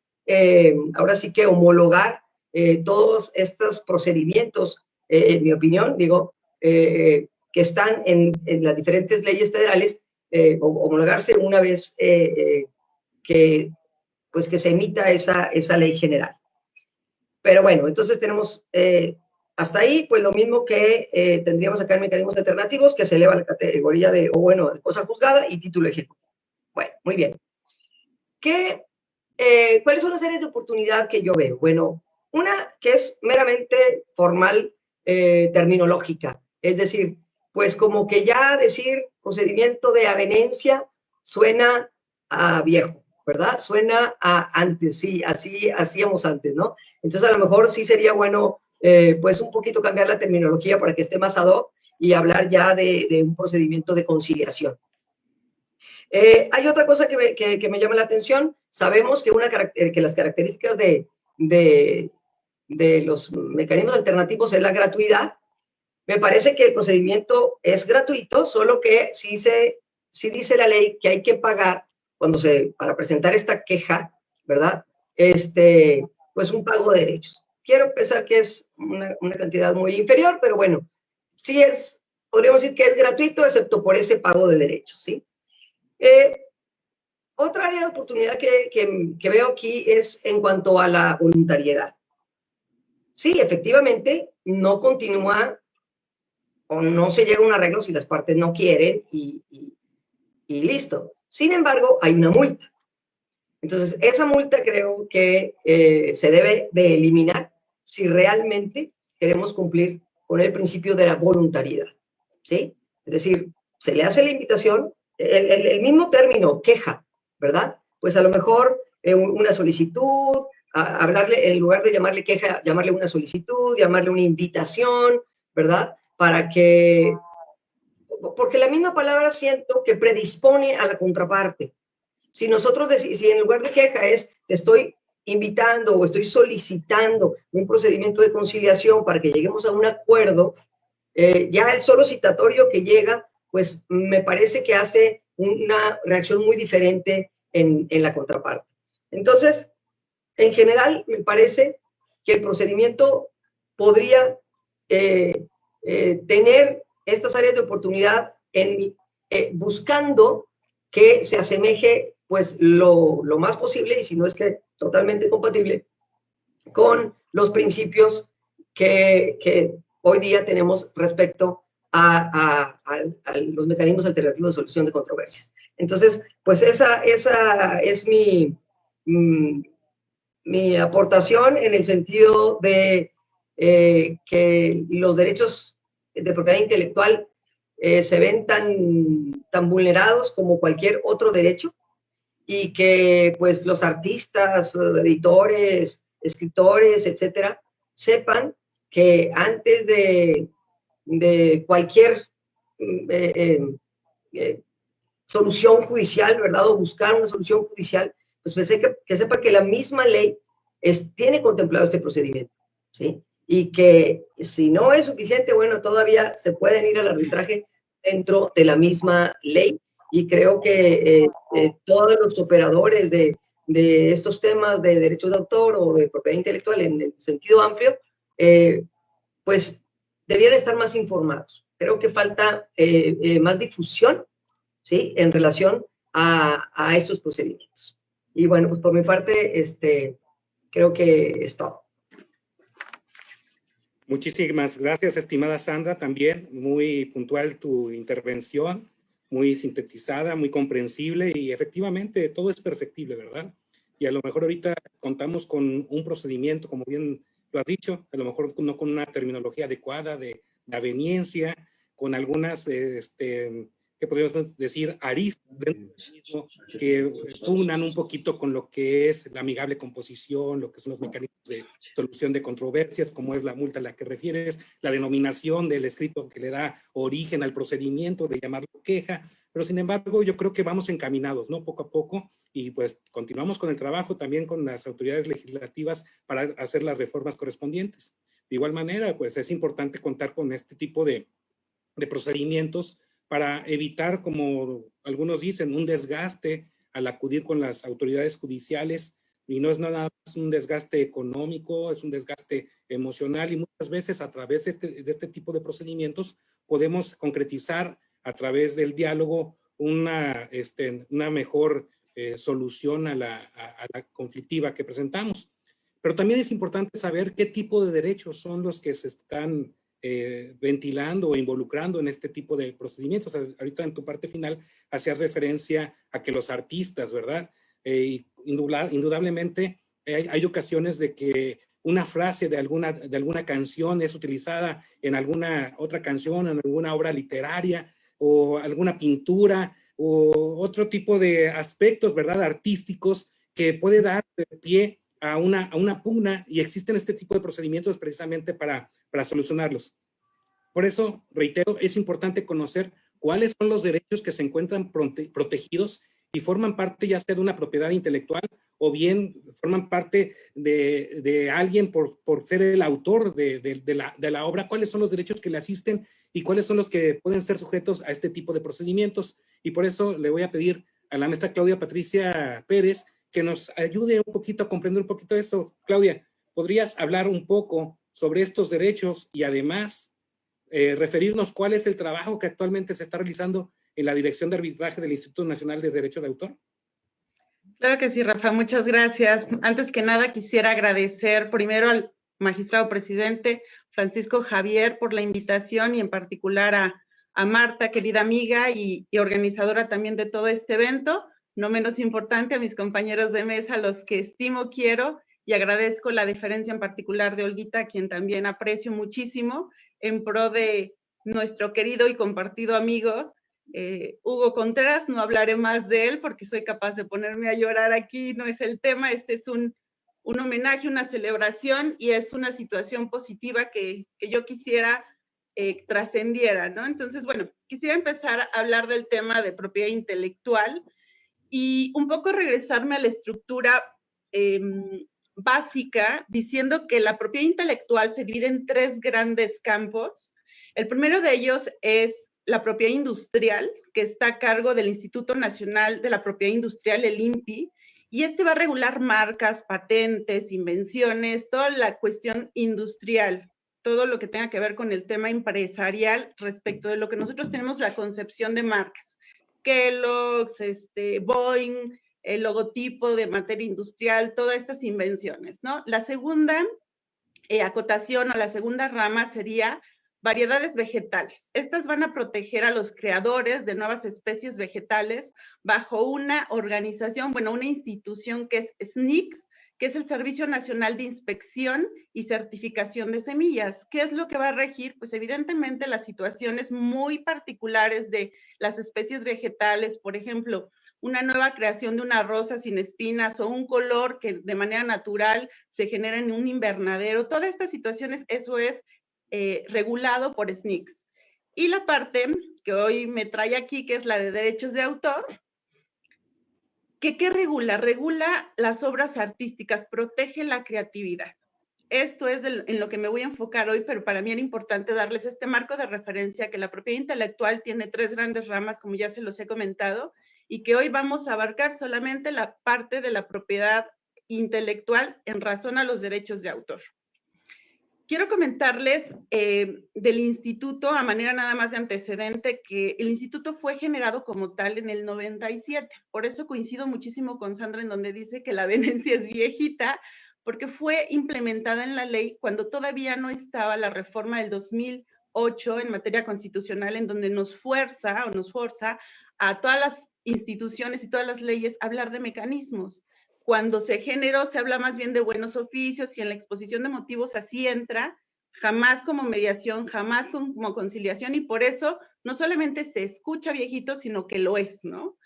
ahora sí que homologar todos estos procedimientos, en mi opinión, digo, que están en las diferentes leyes federales, homologarse una vez que se emita esa ley general. Pero bueno, entonces tenemos hasta ahí, pues lo mismo que tendríamos acá en mecanismos alternativos, que se eleva la categoría de, de cosa juzgada y título ejecutivo. Bueno, muy bien. ¿Cuáles son las áreas de oportunidad que yo veo? Bueno, una que es meramente formal, terminológica, es decir, pues como que ya decir procedimiento de avenencia suena a viejo, ¿verdad? Suena a antes, sí, así hacíamos antes, ¿no? Entonces a lo mejor sí sería bueno, pues un poquito cambiar la terminología para que esté más ad hoc y hablar ya de un procedimiento de conciliación. Hay otra cosa que me llama la atención. Sabemos que las características de los mecanismos alternativos es la gratuidad. Me parece que el procedimiento es gratuito, solo que sí dice la ley que hay que pagar para presentar esta queja, ¿verdad? Pues un pago de derechos. Quiero pensar que es una cantidad muy inferior, pero bueno, sí podríamos decir que es gratuito, excepto por ese pago de derechos, ¿sí? Otra área de oportunidad que veo aquí es en cuanto a la voluntariedad. Sí, efectivamente, no continúa o no se llega a un arreglo si las partes no quieren y listo. Sin embargo, hay una multa. Entonces, esa multa creo que se debe de eliminar si realmente queremos cumplir con el principio de la voluntariedad, ¿sí? Es decir, se le hace la invitación, el mismo término, queja, ¿verdad? Pues a lo mejor una solicitud, hablarle, en lugar de llamarle queja, llamarle una solicitud, llamarle una invitación, ¿verdad? Porque la misma palabra siento que predispone a la contraparte. Si en lugar de queja te estoy invitando o estoy solicitando un procedimiento de conciliación para que lleguemos a un acuerdo, ya el solo citatorio que llega, pues me parece que hace una reacción muy diferente en la contraparte. Entonces, en general, me parece que el procedimiento podría tener estas áreas de oportunidad buscando que se asemeje pues lo más posible, y si no es que totalmente compatible, con los principios que hoy día tenemos respecto a los mecanismos alternativos de solución de controversias. Entonces, pues esa es mi aportación en el sentido de que los derechos de propiedad intelectual se ven tan vulnerados como cualquier otro derecho, y que pues los artistas, editores, escritores, etcétera, sepan que antes de cualquier solución judicial, ¿verdad? O buscar una solución judicial, pues que sepa que la misma ley tiene contemplado este procedimiento, ¿sí? Y que si no es suficiente, bueno, todavía se pueden ir al arbitraje dentro de la misma ley. Y creo que todos los operadores de estos temas de derechos de autor o de propiedad intelectual en el sentido amplio, pues debieran estar más informados. Creo que falta más difusión, ¿sí?, en relación a estos procedimientos. Y bueno, pues por mi parte, creo que es todo. Muchísimas gracias, estimada Sandra, también muy puntual tu intervención, muy sintetizada, muy comprensible y efectivamente todo es perfectible, ¿verdad? Y a lo mejor ahorita contamos con un procedimiento, como bien lo has dicho, a lo mejor no con una terminología adecuada de aveniencia, con algunas, ¿qué podríamos decir? Aristas dentro del mismo que unan un poquito con lo que es la amigable composición, lo que son los mecanismos de solución de controversias, como es la multa a la que refieres, la denominación del escrito que le da origen al procedimiento de llamarlo queja, pero sin embargo yo creo que vamos encaminados, ¿no? Poco a poco, y pues continuamos con el trabajo también con las autoridades legislativas para hacer las reformas correspondientes. De igual manera, pues es importante contar con este tipo de procedimientos para evitar, como algunos dicen, un desgaste al acudir con las autoridades judiciales, y no es nada más un desgaste económico, es un desgaste emocional, y muchas veces a través de este tipo de procedimientos podemos concretizar a través del diálogo una mejor solución a la conflictiva que presentamos. Pero también es importante saber qué tipo de derechos son los que se están ventilando o involucrando en este tipo de procedimientos. Ahorita en tu parte final hacías referencia a que los artistas, ¿verdad? Indudablemente hay ocasiones de que una frase de alguna canción es utilizada en alguna otra canción, en alguna obra literaria o alguna pintura o otro tipo de aspectos, ¿verdad?, artísticos que puede dar pie a una pugna, y existen este tipo de procedimientos precisamente para solucionarlos. Por eso, reitero, es importante conocer cuáles son los derechos que se encuentran protegidos y forman parte ya sea de una propiedad intelectual o bien forman parte de alguien por ser el autor de la obra, cuáles son los derechos que le asisten y cuáles son los que pueden ser sujetos a este tipo de procedimientos. Y por eso le voy a pedir a la maestra Claudia Patricia Pérez que nos ayude un poquito a comprender un poquito esto. Claudia, ¿podrías hablar un poco sobre estos derechos y además referirnos cuál es el trabajo que actualmente se está realizando en la Dirección de Arbitraje del Instituto Nacional de Derecho de Autor? Claro que sí, Rafa, muchas gracias. Antes que nada, quisiera agradecer primero al magistrado presidente Francisco Javier por la invitación y en particular a Marta, querida amiga y organizadora también de todo este evento. No menos importante, a mis compañeros de mesa, los que estimo, quiero y agradezco la deferencia en particular de Olguita, a quien también aprecio muchísimo, en pro de nuestro querido y compartido amigo Hugo Contreras. No hablaré más de él porque soy capaz de ponerme a llorar aquí, no es el tema. Este es un homenaje, una celebración, y es una situación positiva que yo quisiera trascendiera, ¿no? Entonces, bueno, quisiera empezar a hablar del tema de propiedad intelectual y un poco regresarme a la estructura básica, diciendo que la propiedad intelectual se divide en tres grandes campos. El primero de ellos es la propiedad industrial, que está a cargo del Instituto Nacional de la Propiedad Industrial, el INPI, y este va a regular marcas, patentes, invenciones, toda la cuestión industrial, todo lo que tenga que ver con el tema empresarial respecto de lo que nosotros tenemos la concepción de marcas. Kellogg's, Boeing, el logotipo de materia industrial, todas estas invenciones, ¿no? La segunda acotación o la segunda rama sería variedades vegetales. Estas van a proteger a los creadores de nuevas especies vegetales bajo una organización, bueno, una institución que es SNICS, que es el Servicio Nacional de Inspección y Certificación de Semillas. ¿Qué es lo que va a regir? Pues evidentemente las situaciones muy particulares de las especies vegetales, por ejemplo, una nueva creación de una rosa sin espinas o un color que de manera natural se genera en un invernadero. Todas estas situaciones, eso es regulado por SNICS. Y la parte que hoy me trae aquí, que es la de derechos de autor, ¿Qué regula? Regula las obras artísticas, protege la creatividad. Esto es en lo que me voy a enfocar hoy, pero para mí era importante darles este marco de referencia, que la propiedad intelectual tiene 3 grandes ramas, como ya se los he comentado, y que hoy vamos a abarcar solamente la parte de la propiedad intelectual en razón a los derechos de autor. Quiero comentarles del instituto, a manera nada más de antecedente, que el instituto fue generado como tal en el 97. Por eso coincido muchísimo con Sandra en donde dice que la venencia es viejita, porque fue implementada en la ley cuando todavía no estaba la reforma del 2008 en materia constitucional, en donde nos forza a todas las instituciones y todas las leyes a hablar de mecanismos. Cuando se generó, se habla más bien de buenos oficios, y en la exposición de motivos así entra, jamás como mediación, jamás como conciliación, y por eso no solamente se escucha viejito, sino que lo es, ¿no?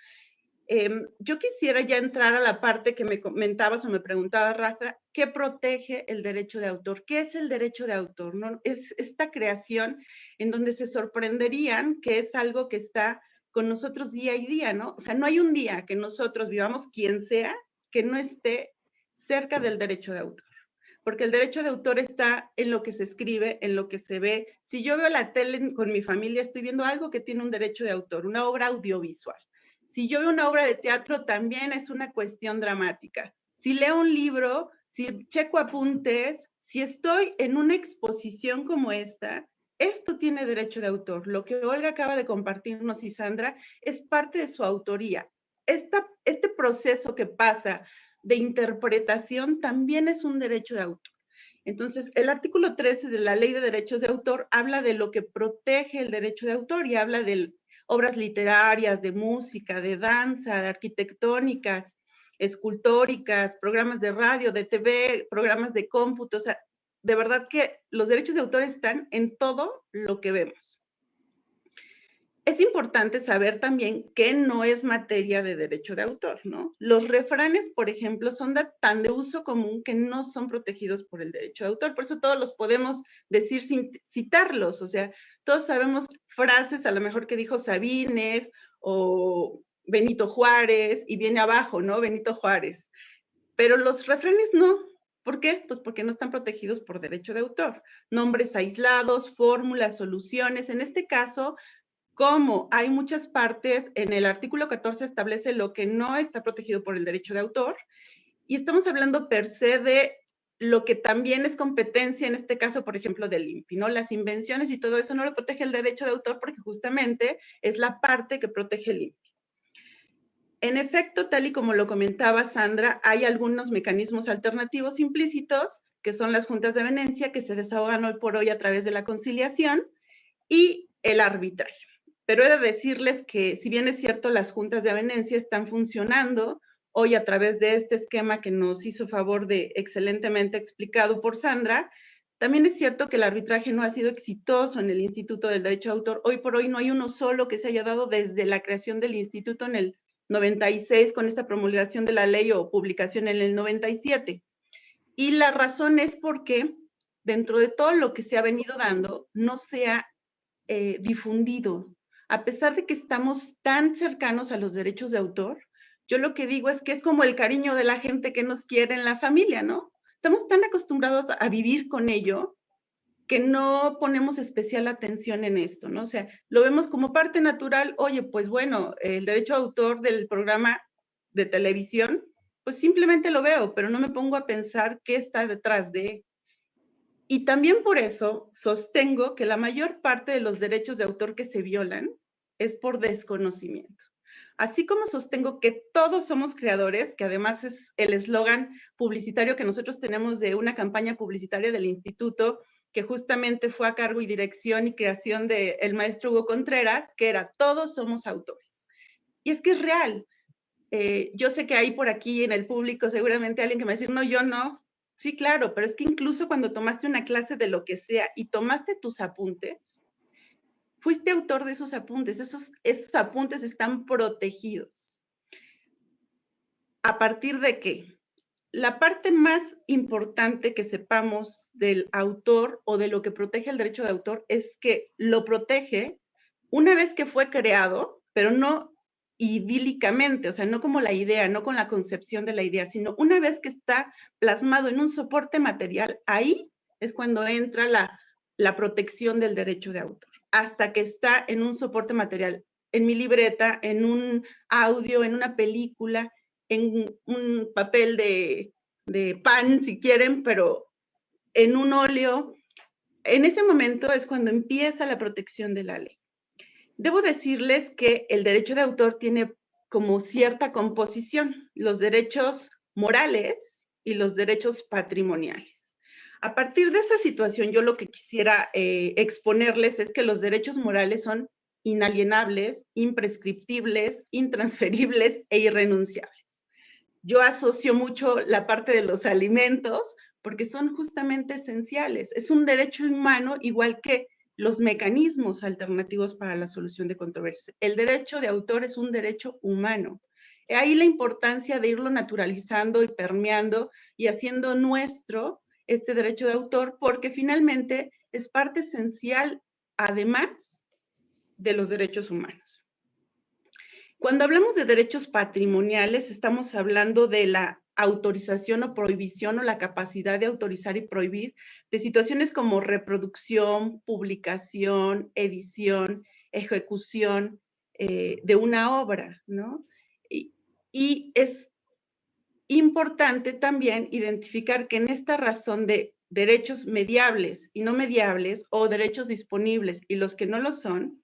Yo quisiera ya entrar a la parte que me comentabas o me preguntaba, Rafa, ¿qué protege el derecho de autor? ¿Qué es el derecho de autor? ¿No? Es esta creación en donde se sorprenderían que es algo que está con nosotros día y día, ¿no? O sea, no hay un día que nosotros vivamos, quien sea, que no esté cerca del derecho de autor. Porque el derecho de autor está en lo que se escribe, en lo que se ve. Si yo veo la tele con mi familia, estoy viendo algo que tiene un derecho de autor, una obra audiovisual. Si yo veo una obra de teatro, también es una cuestión dramática. Si leo un libro, si checo apuntes, si estoy en una exposición como esta, esto tiene derecho de autor. Lo que Olga acaba de compartirnos y Sandra es parte de su autoría. Este proceso que pasa de interpretación también es un derecho de autor. Entonces, el artículo 13 de la Ley de Derechos de Autor habla de lo que protege el derecho de autor y habla de obras literarias, de música, de danza, de arquitectónicas, escultóricas, programas de radio, de TV, programas de cómputo. O sea, de verdad que los derechos de autor están en todo lo que vemos. Es importante saber también que no es materia de derecho de autor, ¿no? Los refranes, por ejemplo, son tan de uso común que no son protegidos por el derecho de autor. Por eso todos los podemos decir sin citarlos. O sea, todos sabemos frases a lo mejor que dijo Sabines o Benito Juárez, y viene abajo, ¿no? Benito Juárez. Pero los refranes no. ¿Por qué? Pues porque no están protegidos por derecho de autor. Nombres aislados, fórmulas, soluciones. En este caso, como hay muchas partes, en el artículo 14 establece lo que no está protegido por el derecho de autor, y estamos hablando per se de lo que también es competencia, en este caso, por ejemplo, del INPI, ¿no? Las invenciones y todo eso no lo protege el derecho de autor porque justamente es la parte que protege el INPI. En efecto, tal y como lo comentaba Sandra, hay algunos mecanismos alternativos implícitos, que son las juntas de venencia, que se desahogan hoy por hoy a través de la conciliación, y el arbitraje. Pero he de decirles que, si bien es cierto, las juntas de avenencia están funcionando hoy a través de este esquema que nos hizo favor de excelentemente explicado por Sandra, también es cierto que el arbitraje no ha sido exitoso en el Instituto del Derecho de Autor. Hoy por hoy no hay uno solo que se haya dado desde la creación del instituto en el 96 con esta promulgación de la ley o publicación en el 97. Y la razón es porque dentro de todo lo que se ha venido dando no se ha difundido. A pesar de que estamos tan cercanos a los derechos de autor, yo lo que digo es que es como el cariño de la gente que nos quiere en la familia, ¿no? Estamos tan acostumbrados a vivir con ello que no ponemos especial atención en esto, ¿no? O sea, lo vemos como parte natural. Oye, pues bueno, el derecho de autor del programa de televisión, pues simplemente lo veo, pero no me pongo a pensar qué está detrás de. Y también por eso sostengo que la mayor parte de los derechos de autor que se violan es por desconocimiento. Así como sostengo que todos somos creadores, que además es el eslogan publicitario que nosotros tenemos de una campaña publicitaria del instituto, que justamente fue a cargo y dirección y creación del maestro Hugo Contreras, que era todos somos autores. Y es que es real. Yo sé que hay por aquí en el público seguramente alguien que me va a decir, no, yo no. Sí, claro, pero es que incluso cuando tomaste una clase de lo que sea y tomaste tus apuntes, fuiste autor de esos apuntes. Esos apuntes están protegidos. ¿A partir de qué? La parte más importante que sepamos del autor o de lo que protege el derecho de autor es que lo protege una vez que fue creado, pero no idílicamente, o sea, no como la idea, no con la concepción de la idea, sino una vez que está plasmado en un soporte material, ahí es cuando entra la protección del derecho de autor, hasta que está en un soporte material, en mi libreta, en un audio, en una película, en un papel de pan, si quieren, pero en un óleo. En ese momento es cuando empieza la protección de la ley. Debo decirles que el derecho de autor tiene como cierta composición, los derechos morales y los derechos patrimoniales. A partir de esa situación, yo lo que quisiera exponerles es que los derechos morales son inalienables, imprescriptibles, intransferibles e irrenunciables. Yo asocio mucho la parte de los alimentos porque son justamente esenciales. Es un derecho humano igual que los mecanismos alternativos para la solución de controversias. El derecho de autor es un derecho humano. Ahí la importancia de irlo naturalizando y permeando y haciendo nuestro este derecho de autor, porque finalmente es parte esencial, además de los derechos humanos. Cuando hablamos de derechos patrimoniales, estamos hablando de la autorización o prohibición o la capacidad de autorizar y prohibir de situaciones como reproducción, publicación, edición, ejecución de una obra, ¿no? Y es importante también identificar que en esta razón de derechos mediables y no mediables o derechos disponibles y los que no lo son,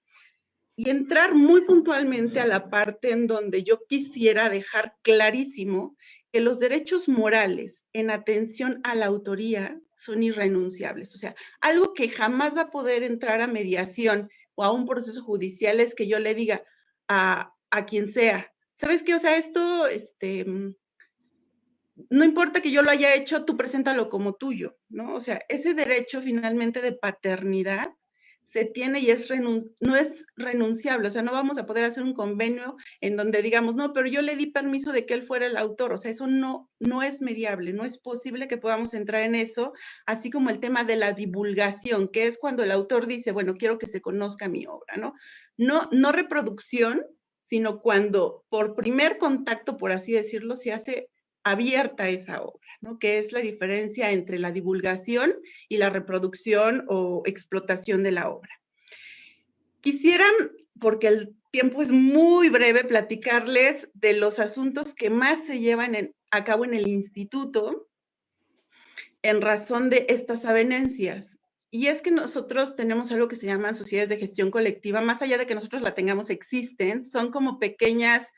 y entrar muy puntualmente a la parte en donde yo quisiera dejar clarísimo que los derechos morales en atención a la autoría son irrenunciables. O sea, algo que jamás va a poder entrar a mediación o a un proceso judicial es que yo le diga a quien sea, ¿sabes qué? O sea, esto, no importa que yo lo haya hecho, tú preséntalo como tuyo, ¿no? O sea, ese derecho finalmente de paternidad se tiene y no es renunciable, o sea, no vamos a poder hacer un convenio en donde digamos, no, pero yo le di permiso de que él fuera el autor, o sea, eso no es mediable, no es posible que podamos entrar en eso, así como el tema de la divulgación, que es cuando el autor dice, bueno, quiero que se conozca mi obra, ¿no? No reproducción, sino cuando por primer contacto, por así decirlo, se hace abierta esa obra, ¿no? Que es la diferencia entre la divulgación y la reproducción o explotación de la obra. Quisiera, porque el tiempo es muy breve, platicarles de los asuntos que más se llevan a cabo en el instituto en razón de estas avenencias. Y es que nosotros tenemos algo que se llama sociedades de gestión colectiva, más allá de que nosotros la tengamos, existen, son como pequeñas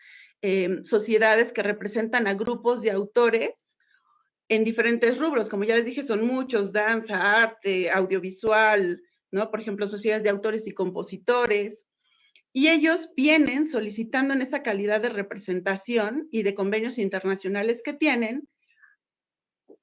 sociedades que representan a grupos de autores en diferentes rubros. Como ya les dije, son muchos: danza, arte, audiovisual, ¿no? Por ejemplo, sociedades de autores y compositores. Y ellos vienen solicitando en esa calidad de representación y de convenios internacionales que tienen,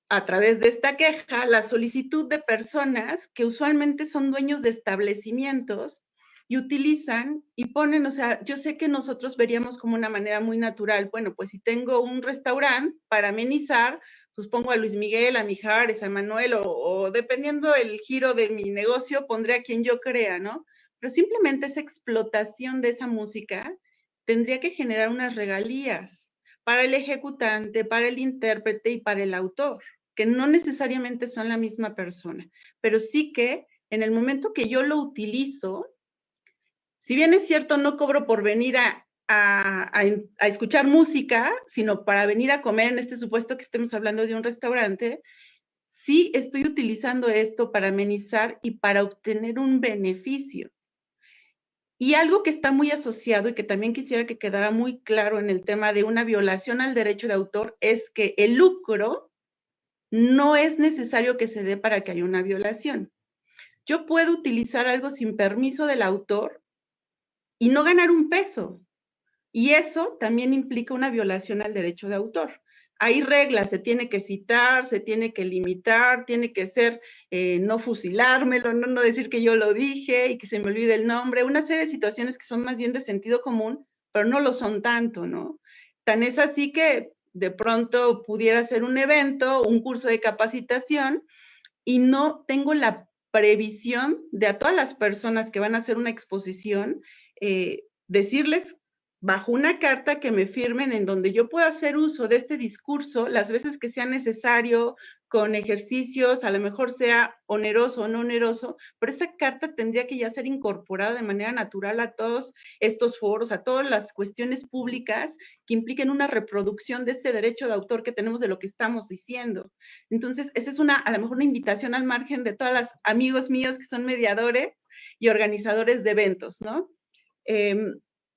a través de esta queja, la solicitud de personas que usualmente son dueños de establecimientos y utilizan y ponen, o sea, yo sé que nosotros veríamos como una manera muy natural, bueno, pues si tengo un restaurante para amenizar, pues pongo a Luis Miguel, a Mijares, a Manuel, o dependiendo el giro de mi negocio, pondré a quien yo crea, ¿no? Pero simplemente esa explotación de esa música tendría que generar unas regalías para el ejecutante, para el intérprete y para el autor, que no necesariamente son la misma persona, pero sí que en el momento que yo lo utilizo, si bien es cierto, no cobro por venir a escuchar música, sino para venir a comer, en este supuesto que estemos hablando de un restaurante, sí estoy utilizando esto para amenizar y para obtener un beneficio. Y algo que está muy asociado y que también quisiera que quedara muy claro en el tema de una violación al derecho de autor es que el lucro no es necesario que se dé para que haya una violación. Yo puedo utilizar algo sin permiso del autor y no ganar un peso. Y eso también implica una violación al derecho de autor. Hay reglas, se tiene que citar, se tiene que limitar, tiene que ser no fusilármelo, no decir que yo lo dije y que se me olvide el nombre, una serie de situaciones que son más bien de sentido común, pero no lo son tanto, ¿no? Tan es así que de pronto pudiera ser un evento, un curso de capacitación y no tengo la previsión de a todas las personas que van a hacer una exposición, decirles bajo una carta que me firmen en donde yo pueda hacer uso de este discurso las veces que sea necesario, con ejercicios, a lo mejor sea oneroso o no oneroso, pero esa carta tendría que ya ser incorporada de manera natural a todos estos foros, a todas las cuestiones públicas que impliquen una reproducción de este derecho de autor que tenemos de lo que estamos diciendo. Entonces, esta es a lo mejor una invitación al margen de todos los amigos míos que son mediadores y organizadores de eventos, ¿no?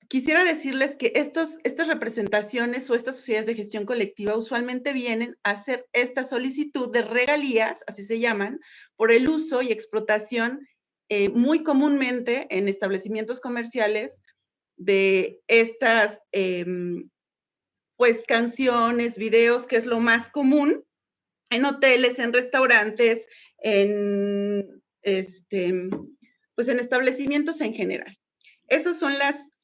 Quisiera decirles que estas representaciones o estas sociedades de gestión colectiva usualmente vienen a hacer esta solicitud de regalías, así se llaman, por el uso y explotación muy comúnmente en establecimientos comerciales de estas pues canciones, videos, que es lo más común, en hoteles, en restaurantes, pues en establecimientos en general. Esas son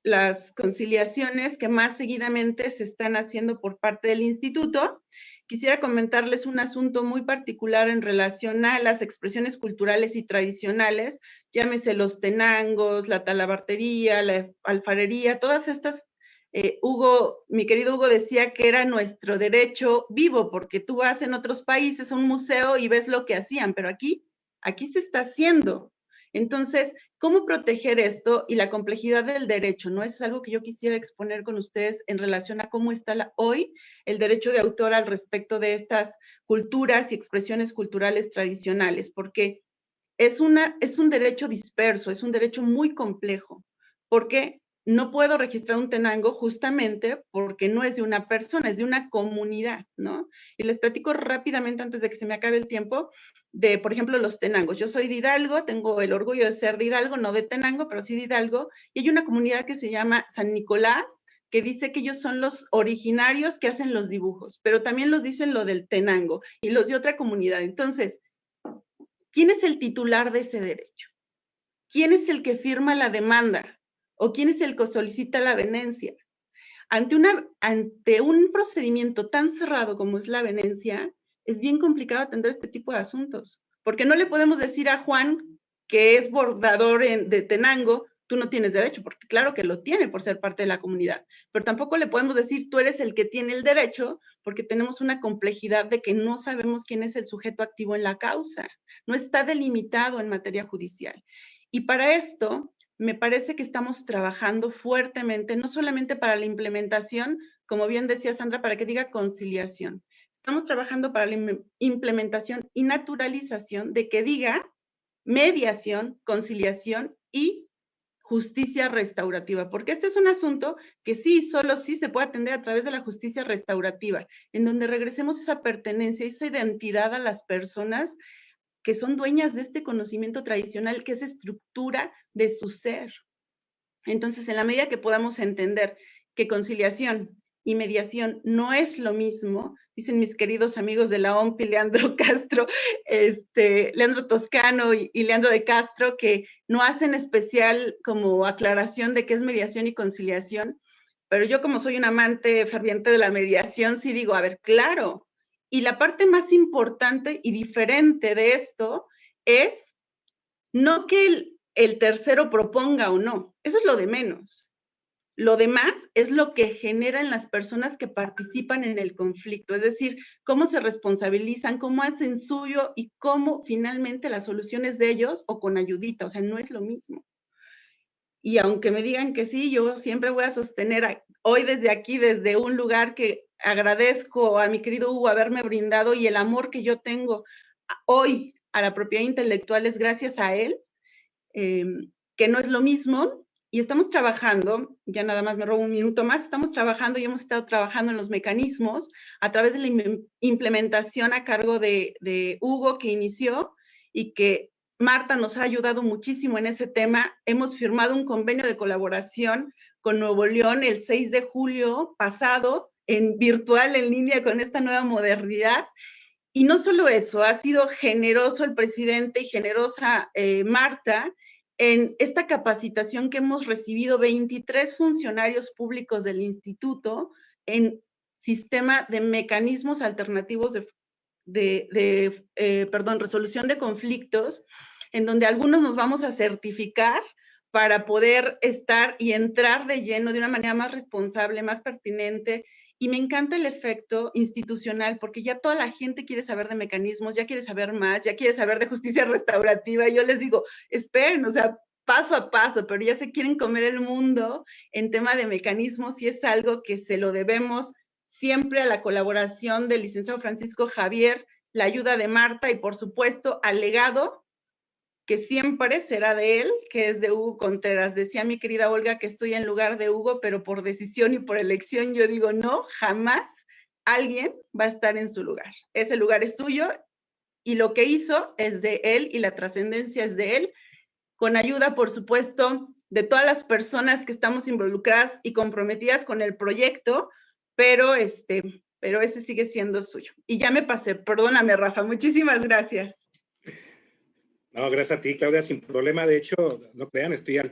las conciliaciones que más seguidamente se están haciendo por parte del instituto. Quisiera comentarles un asunto muy particular en relación a las expresiones culturales y tradicionales, llámese los tenangos, la talabartería, la alfarería, todas estas. Mi querido Hugo decía que era nuestro derecho vivo, porque tú vas en otros países a un museo y ves lo que hacían, pero aquí se está haciendo. Entonces, ¿cómo proteger esto y la complejidad del derecho? ¿No? Es algo que yo quisiera exponer con ustedes en relación a cómo está hoy el derecho de autor al respecto de estas culturas y expresiones culturales tradicionales, porque es un derecho disperso, es un derecho muy complejo, porque no puedo registrar un tenango justamente porque no es de una persona, es de una comunidad, ¿no? Y les platico rápidamente antes de que se me acabe el tiempo de, por ejemplo, los tenangos. Yo soy de Hidalgo, tengo el orgullo de ser de Hidalgo, no de Tenango, pero sí de Hidalgo, y hay una comunidad que se llama San Nicolás, que dice que ellos son los originarios que hacen los dibujos, pero también los dicen lo del tenango y los de otra comunidad. Entonces, ¿quién es el titular de ese derecho? ¿Quién es el que firma la demanda? ¿O quién es el que solicita la avenencia? Ante un procedimiento tan cerrado como es la avenencia, es bien complicado atender este tipo de asuntos, porque no le podemos decir a Juan, que es bordador de tenango, tú no tienes derecho, porque claro que lo tiene por ser parte de la comunidad, pero tampoco le podemos decir, tú eres el que tiene el derecho, porque tenemos una complejidad de que no sabemos quién es el sujeto activo en la causa, no está delimitado en materia judicial. Y para esto, me parece que estamos trabajando fuertemente, no solamente para la implementación, como bien decía Sandra, para que diga conciliación. Estamos trabajando para la implementación y naturalización de que diga mediación, conciliación y justicia restaurativa, porque este es un asunto que solo sí se puede atender a través de la justicia restaurativa, en donde regresemos esa pertenencia, esa identidad a las personas que son dueñas de este conocimiento tradicional, que es estructura de su ser. Entonces, en la medida que podamos entender que conciliación y mediación no es lo mismo, dicen mis queridos amigos de la OMPI, Leandro Castro, Leandro Toscano y Leandro de Castro, que no hacen especial como aclaración de qué es mediación y conciliación, pero yo como soy un amante ferviente de la mediación, sí digo, a ver, claro. Y la parte más importante y diferente de esto es no que el tercero proponga o no, eso es lo de menos. Lo demás es lo que genera en las personas que participan en el conflicto, es decir, cómo se responsabilizan, cómo hacen suyo y cómo finalmente la solución es de ellos o con ayudita, o sea, no es lo mismo. Y aunque me digan que sí, yo siempre voy a sostener hoy desde aquí, desde un lugar que agradezco a mi querido Hugo haberme brindado y el amor que yo tengo hoy a la propiedad intelectual es gracias a él, que no es lo mismo. Y estamos trabajando, ya nada más me robo un minuto más, estamos trabajando y hemos estado trabajando en los mecanismos a través de la implementación a cargo de Hugo que inició y que Marta nos ha ayudado muchísimo en ese tema. Hemos firmado un convenio de colaboración con Nuevo León el 6 de julio pasado, en virtual, en línea, con esta nueva modernidad. Y no solo eso, ha sido generoso el presidente y generosa Marta en esta capacitación que hemos recibido 23 funcionarios públicos del instituto en sistema de mecanismos alternativos resolución de conflictos, en donde algunos nos vamos a certificar para poder estar y entrar de lleno de una manera más responsable, más pertinente. Y me encanta el efecto institucional, porque ya toda la gente quiere saber de mecanismos, ya quiere saber más, ya quiere saber de justicia restaurativa. Y yo les digo, esperen, o sea, paso a paso, pero ya se quieren comer el mundo en tema de mecanismos y es algo que se lo debemos siempre a la colaboración del licenciado Francisco Javier, la ayuda de Marta y, por supuesto, al legado que siempre será de él, que es de Hugo Contreras. Decía mi querida Olga que estoy en lugar de Hugo, pero por decisión y por elección yo digo no, jamás alguien va a estar en su lugar. Ese lugar es suyo y lo que hizo es de él y la trascendencia es de él, con ayuda, por supuesto, de todas las personas que estamos involucradas y comprometidas con el proyecto, pero ese sigue siendo suyo. Y ya me pasé, perdóname, Rafa, muchísimas gracias. No, gracias a ti, Claudia, sin problema. De hecho, no crean, estoy al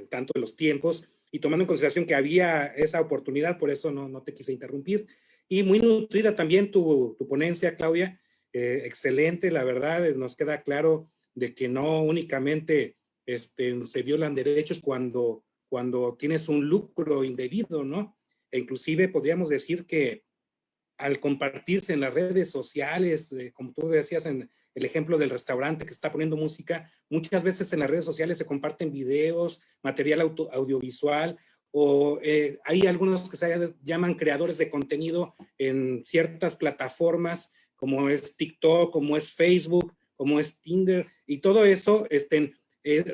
tanto de los tiempos y tomando en consideración que había esa oportunidad, por eso no te quise interrumpir. Y muy nutrida también tu ponencia, Claudia. Excelente, la verdad, nos queda claro de que no únicamente se violan derechos cuando tienes un lucro indebido, ¿no? E inclusive podríamos decir que al compartirse en las redes sociales, como tú decías en el ejemplo del restaurante que está poniendo música, muchas veces en las redes sociales se comparten videos, material audiovisual, o hay algunos que se llaman creadores de contenido en ciertas plataformas, como es TikTok, como es Facebook, como es Tinder, y todo eso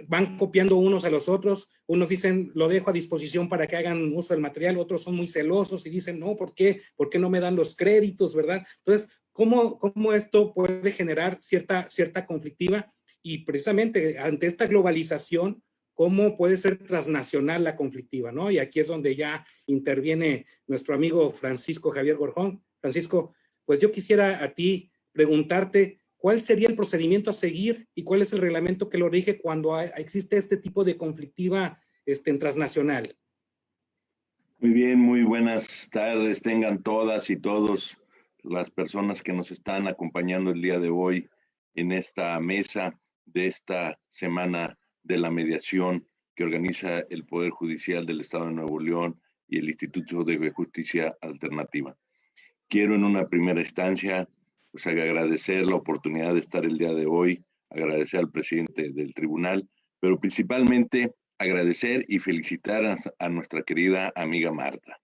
van copiando unos a los otros. Unos dicen, lo dejo a disposición para que hagan uso del material, otros son muy celosos y dicen, no, ¿por qué? ¿Por qué no me dan los créditos, verdad? Entonces, ¿cómo esto puede generar cierta conflictiva? Y precisamente ante esta globalización, ¿cómo puede ser transnacional la conflictiva, no? Y aquí es donde ya interviene nuestro amigo Francisco Javier Gorjón. Francisco, pues yo quisiera a ti preguntarte, ¿cuál sería el procedimiento a seguir y cuál es el reglamento que lo rige cuando existe este tipo de conflictiva transnacional? Muy bien, muy buenas tardes tengan todas y todos las personas que nos están acompañando el día de hoy en esta mesa de esta semana de la mediación que organiza el Poder Judicial del Estado de Nuevo León y el Instituto de Justicia Alternativa. Quiero en una primera instancia pues agradecer la oportunidad de estar el día de hoy, agradecer al presidente del tribunal, pero principalmente agradecer y felicitar a nuestra querida amiga Marta.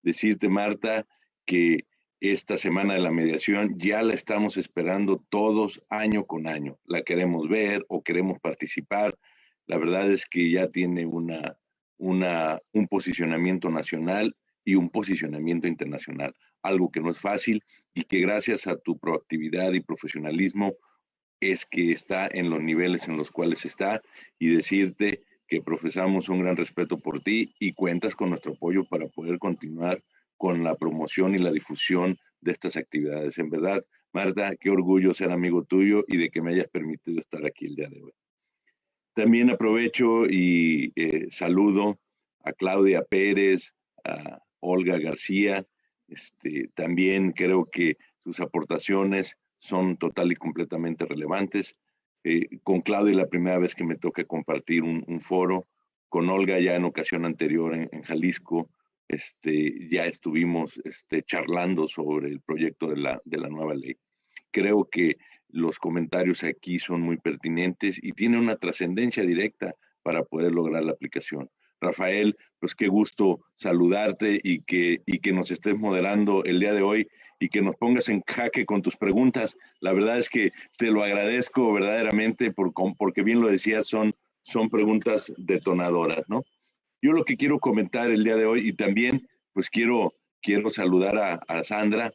Decirte, Marta, que esta semana de la mediación ya la estamos esperando todos año con año. La queremos ver o queremos participar. La verdad es que ya tiene un posicionamiento nacional y un posicionamiento internacional, algo que no es fácil y que gracias a tu proactividad y profesionalismo es que está en los niveles en los cuales está, y decirte que profesamos un gran respeto por ti y cuentas con nuestro apoyo para poder continuar con la promoción y la difusión de estas actividades. En verdad, Marta, qué orgullo ser amigo tuyo y de que me hayas permitido estar aquí el día de hoy. También aprovecho y saludo a Claudia Pérez, a Olga García. También creo que sus aportaciones son total y completamente relevantes. Con Claudia la primera vez que me toca compartir un foro, con Olga ya en ocasión anterior en Jalisco, ya estuvimos charlando sobre el proyecto de la nueva ley. Creo que los comentarios aquí son muy pertinentes y tienen una trascendencia directa para poder lograr la aplicación. Rafael, pues qué gusto saludarte y que nos estés moderando el día de hoy y que nos pongas en jaque con tus preguntas. La verdad es que te lo agradezco verdaderamente porque bien lo decías, son preguntas detonadoras, ¿no? Yo lo que quiero comentar el día de hoy y también pues quiero saludar a Sandra,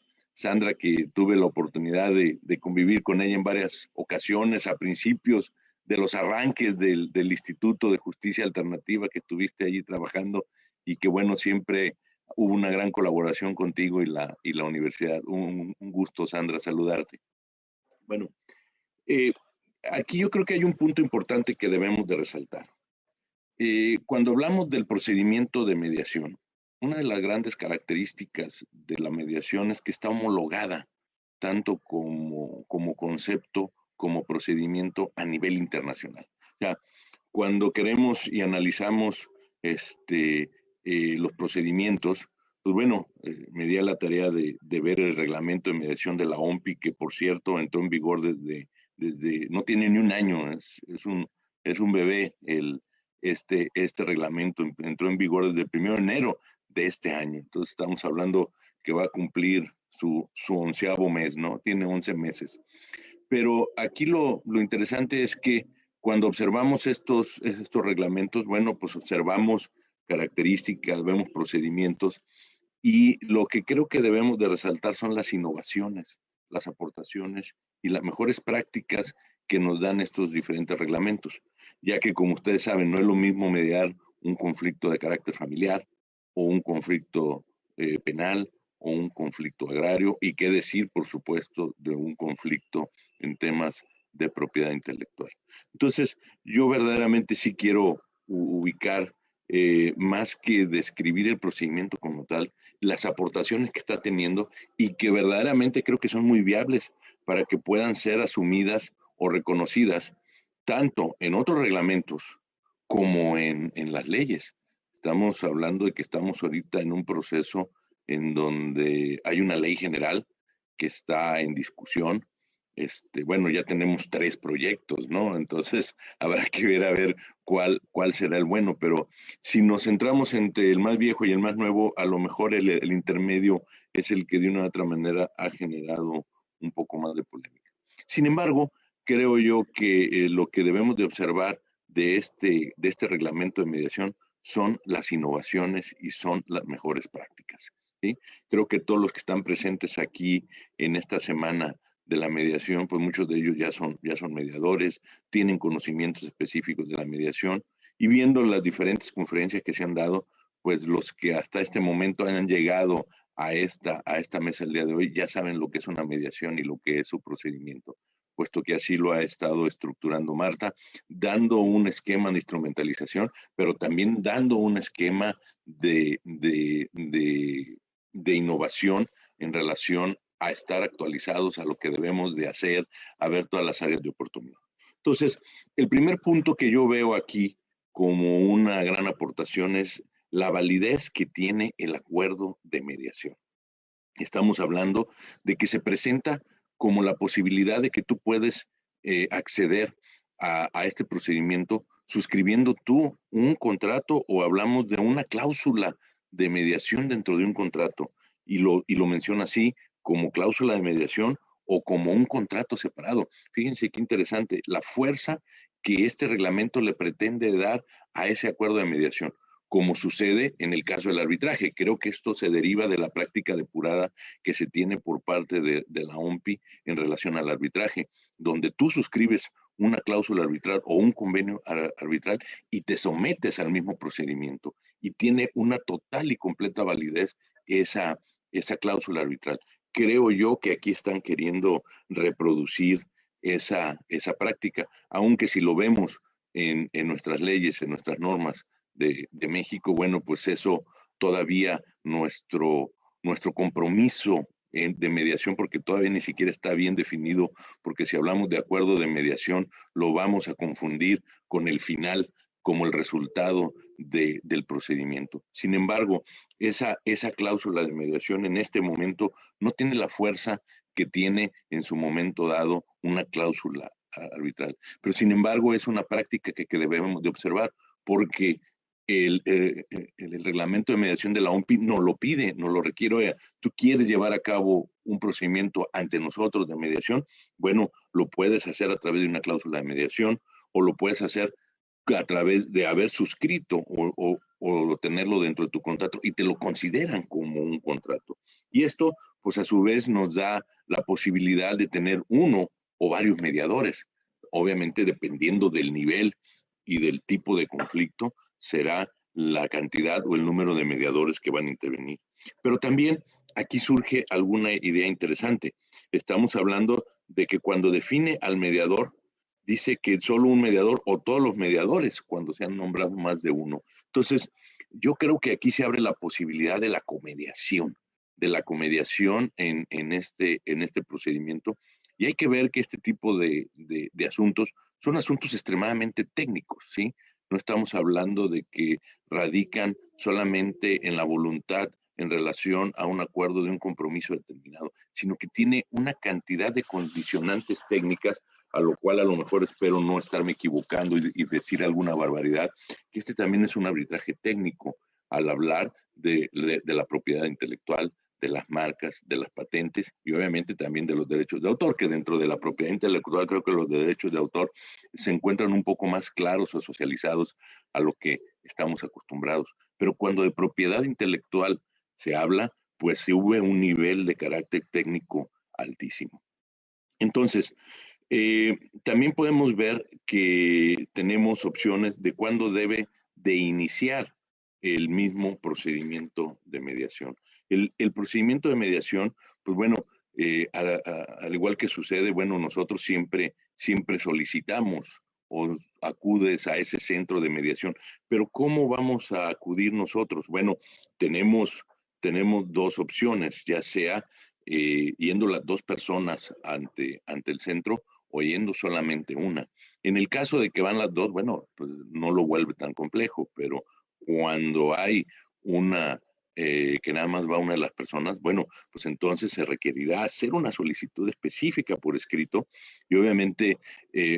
que tuve la oportunidad de convivir con ella en varias ocasiones a principios de los arranques del Instituto de Justicia Alternativa que estuviste allí trabajando y que bueno, siempre hubo una gran colaboración contigo y la universidad. Un gusto, Sandra, saludarte. Bueno, aquí yo creo que hay un punto importante que debemos de resaltar. Cuando hablamos del procedimiento de mediación, una de las grandes características de la mediación es que está homologada tanto como concepto como procedimiento a nivel internacional. O sea, cuando queremos y analizamos los procedimientos, pues bueno, me di a la tarea de ver el reglamento de mediación de la OMPI, que por cierto entró en vigor desde no tiene ni un año, es un bebé. Este reglamento entró en vigor desde el 1 de enero de este año. Entonces estamos hablando que va a cumplir su 11º mes, ¿no? Tiene 11 meses. Pero aquí lo interesante es que cuando observamos estos reglamentos, bueno, pues observamos características, vemos procedimientos, y lo que creo que debemos de resaltar son las innovaciones, las aportaciones y las mejores prácticas que nos dan estos diferentes reglamentos, ya que, como ustedes saben, no es lo mismo mediar un conflicto de carácter familiar o un conflicto penal o un conflicto agrario, y qué decir, por supuesto, de un conflicto en temas de propiedad intelectual. Entonces, yo verdaderamente sí quiero ubicar, más que describir el procedimiento como tal, las aportaciones que está teniendo y que verdaderamente creo que son muy viables para que puedan ser asumidas o reconocidas tanto en otros reglamentos como en las leyes. Estamos hablando de que estamos ahorita en un proceso en donde hay una ley general que está en discusión. Bueno, ya tenemos 3 proyectos, ¿no? Entonces habrá que ver a ver cuál será el bueno, pero si nos centramos entre el más viejo y el más nuevo, a lo mejor el intermedio es el que de una u otra manera ha generado un poco más de polémica. Sin embargo, creo yo que lo que debemos de observar de este reglamento de mediación son las innovaciones y son las mejores prácticas, ¿sí? Creo que todos los que están presentes aquí en esta semana de la mediación, pues muchos de ellos ya son mediadores, tienen conocimientos específicos de la mediación, y viendo las diferentes conferencias que se han dado, pues los que hasta este momento han llegado a esta mesa el día de hoy ya saben lo que es una mediación y lo que es su procedimiento, puesto que así lo ha estado estructurando Marta, dando un esquema de instrumentalización, pero también dando un esquema de innovación en relación a estar actualizados a lo que debemos de hacer, a ver todas las áreas de oportunidad. Entonces, el primer punto que yo veo aquí como una gran aportación es la validez que tiene el acuerdo de mediación. Estamos hablando de que se presenta como la posibilidad de que tú puedes acceder a este procedimiento suscribiendo tú un contrato, o hablamos de una cláusula de mediación dentro de un contrato, y lo menciona así, como cláusula de mediación o como un contrato separado. Fíjense qué interesante la fuerza que este reglamento le pretende dar a ese acuerdo de mediación, como sucede en el caso del arbitraje. Creo que esto se deriva de la práctica depurada que se tiene por parte de la OMPI en relación al arbitraje, donde tú suscribes una cláusula arbitral o un convenio arbitral y te sometes al mismo procedimiento, y tiene una total y completa validez esa cláusula arbitral. Creo yo que aquí están queriendo reproducir esa práctica, aunque si lo vemos en nuestras leyes, en nuestras normas de México, bueno, pues eso todavía nuestro compromiso de mediación, porque todavía ni siquiera está bien definido, porque si hablamos de acuerdo de mediación, lo vamos a confundir con el final como el resultado del procedimiento. Sin embargo, esa cláusula de mediación en este momento no tiene la fuerza que tiene en su momento dado una cláusula arbitral. Pero sin embargo es una práctica que debemos de observar, porque el reglamento de mediación de la OMPI nos lo pide, nos lo requiere. Tú quieres llevar a cabo un procedimiento ante nosotros de mediación, bueno, lo puedes hacer a través de una cláusula de mediación, o lo puedes hacer a través de haber suscrito o tenerlo dentro de tu contrato, y te lo consideran como un contrato. Y esto, pues a su vez, nos da la posibilidad de tener uno o varios mediadores. Obviamente, dependiendo del nivel y del tipo de conflicto, será la cantidad o el número de mediadores que van a intervenir. Pero también aquí surge alguna idea interesante. Estamos hablando de que cuando define al mediador, dice que solo un mediador o todos los mediadores cuando se han nombrado más de uno. Entonces, yo creo que aquí se abre la posibilidad de la comediación en este procedimiento, y hay que ver que este tipo de asuntos son asuntos extremadamente técnicos, ¿sí? no estamos hablando de que radican solamente en la voluntad en relación a un acuerdo de un compromiso determinado, sino que tiene una cantidad de condicionantes técnicas, a lo cual a lo mejor espero no estarme equivocando y decir alguna barbaridad, que este también es un arbitraje técnico al hablar de la propiedad intelectual, de las marcas, de las patentes y obviamente también de los derechos de autor, que dentro de la propiedad intelectual creo que los derechos de autor se encuentran un poco más claros o socializados a lo que estamos acostumbrados. Pero cuando de propiedad intelectual se habla, pues se hubo un nivel de carácter técnico altísimo. Entonces, también podemos ver que tenemos opciones de cuándo debe de iniciar el mismo procedimiento de mediación. El procedimiento de mediación, pues bueno, al igual que sucede, bueno, nosotros siempre solicitamos o acudes a ese centro de mediación, pero ¿cómo vamos a acudir nosotros? Bueno, tenemos dos opciones, ya sea yendo las dos personas ante el centro o yendo solamente una. En el caso de que van las dos, bueno, pues no lo vuelve tan complejo, pero cuando hay una que nada más va una de las personas, bueno, pues entonces se requerirá hacer una solicitud específica por escrito y obviamente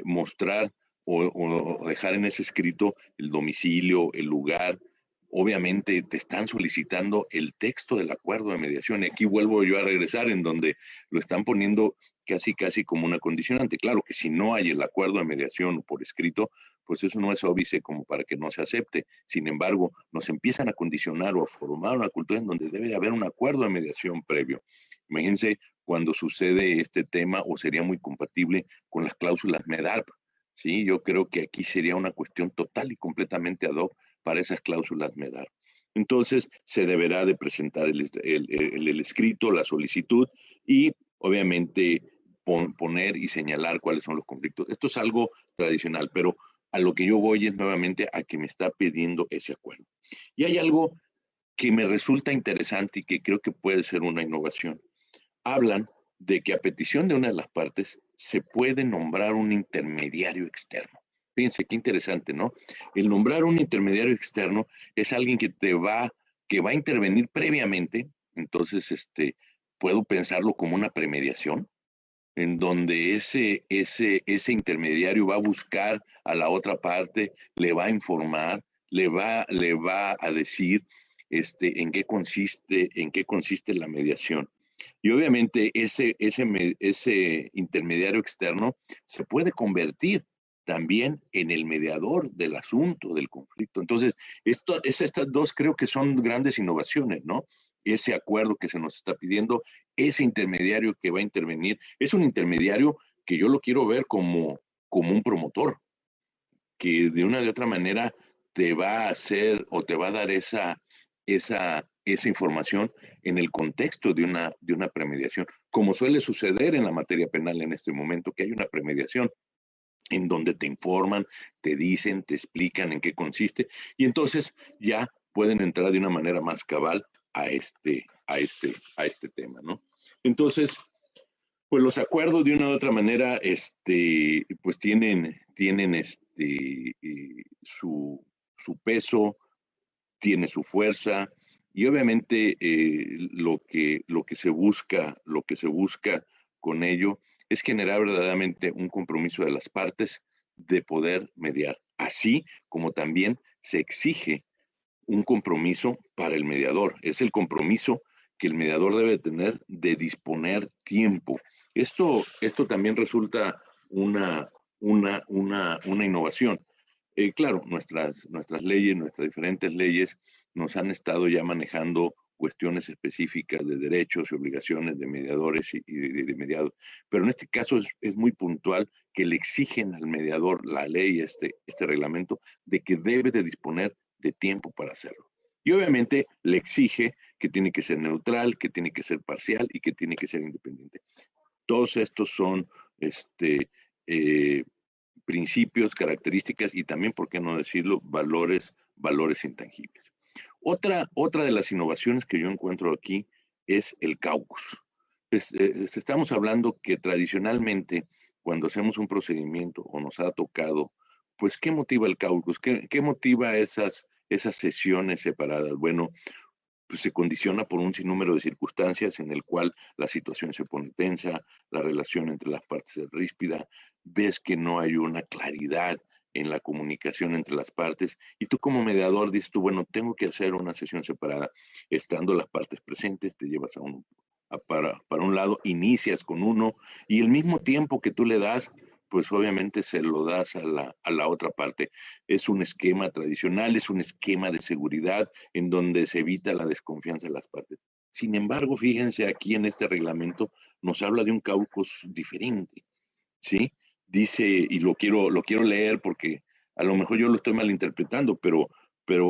mostrar o dejar en ese escrito el domicilio, el lugar. Obviamente te están solicitando el texto del acuerdo de mediación. Y aquí vuelvo yo a regresar en donde lo están poniendo casi como una condicionante. Claro que si no hay el acuerdo de mediación por escrito, pues eso no es óbice como para que no se acepte. Sin embargo, nos empiezan a condicionar o a formar una cultura en donde debe de haber un acuerdo de mediación previo. Imagínense cuando sucede este tema, o sería muy compatible con las cláusulas MEDARP. Sí, yo creo que aquí sería una cuestión total y completamente ad hoc para esas cláusulas MEDARP. Entonces, se deberá de presentar el escrito, la solicitud y obviamente poner y señalar cuáles son los conflictos. Esto es algo tradicional, pero a lo que yo voy es nuevamente a que me está pidiendo ese acuerdo. Y hay algo que me resulta interesante y que creo que puede ser una innovación. Hablan de que a petición de una de las partes se puede nombrar un intermediario externo. Fíjense qué interesante, ¿no? El nombrar un intermediario externo es alguien que va a intervenir previamente. Entonces, puedo pensarlo como una premediación, en donde ese intermediario va a buscar a la otra parte, le va a informar, le va a decir en qué consiste la mediación. Y obviamente ese intermediario externo se puede convertir también en el mediador del asunto, del conflicto. Entonces, estas dos creo que son grandes innovaciones, ¿no? Ese acuerdo que se nos está pidiendo, ese intermediario que va a intervenir, es un intermediario que yo lo quiero ver como un promotor, que de una u otra manera te va a hacer o te va a dar esa información en el contexto de una premediación, como suele suceder en la materia penal en este momento, que hay una premediación en donde te informan, te dicen, te explican en qué consiste, y entonces ya pueden entrar de una manera más cabal a este tema, ¿no? Entonces, pues los acuerdos de una u otra manera, pues tienen su peso, tiene su fuerza, y obviamente lo que se busca con ello es generar verdaderamente un compromiso de las partes de poder mediar, así como también se exige un compromiso para el mediador. Es el compromiso que el mediador debe tener de disponer tiempo. Esto también resulta una innovación. Claro, nuestras leyes, nuestras diferentes leyes nos han estado ya manejando cuestiones específicas de derechos y obligaciones de mediadores y de mediados. Pero en este caso es muy puntual que le exigen al mediador la ley, este reglamento, de que debe de disponer de tiempo para hacerlo. Y obviamente le exige que tiene que ser neutral, que tiene que ser parcial y que tiene que ser independiente. Todos estos son principios, características y también, por qué no decirlo, valores intangibles. Otra de las innovaciones que yo encuentro aquí es el caucus. Estamos hablando que tradicionalmente, cuando hacemos un procedimiento o nos ha tocado pues, ¿qué motiva el caucus? ¿Qué motiva esas sesiones separadas? Bueno, pues se condiciona por un sinnúmero de circunstancias en el cual la situación se pone tensa, la relación entre las partes es ríspida, ves que no hay una claridad en la comunicación entre las partes, y tú como mediador dices tú, bueno, tengo que hacer una sesión separada, estando las partes presentes, te llevas a uno para un lado, inicias con uno, y el mismo tiempo que tú le das, pues obviamente se lo das a la otra parte. Es un esquema tradicional, es un esquema de seguridad en donde se evita la desconfianza de las partes. Sin embargo, fíjense aquí en este reglamento, nos habla de un caucus diferente, ¿sí? Dice, y lo quiero leer porque a lo mejor yo lo estoy malinterpretando, pero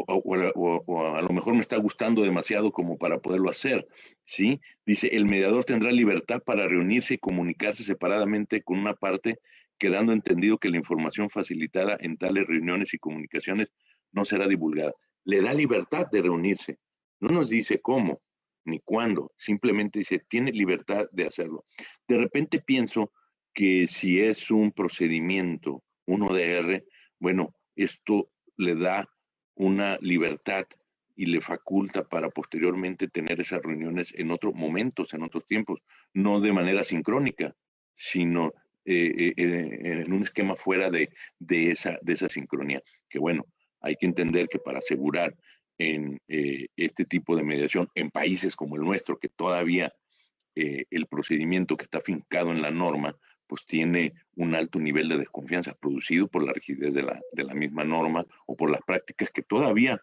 o a lo mejor me está gustando demasiado como para poderlo hacer, ¿sí? Dice, el mediador tendrá libertad para reunirse y comunicarse separadamente con una parte, quedando entendido que la información facilitada en tales reuniones y comunicaciones no será divulgada. Le da libertad de reunirse. No nos dice cómo ni cuándo, simplemente dice, tiene libertad de hacerlo. De repente pienso que si es un procedimiento, un ODR, bueno, esto le da una libertad y le faculta para posteriormente tener esas reuniones en otros momentos, en otros tiempos, no de manera sincrónica, sino en un esquema fuera de esa sincronía. Que bueno, hay que entender que para asegurar en este tipo de mediación en países como el nuestro, que todavía el procedimiento que está fincado en la norma, pues tiene un alto nivel de desconfianza producido por la rigidez de la misma norma o por las prácticas que todavía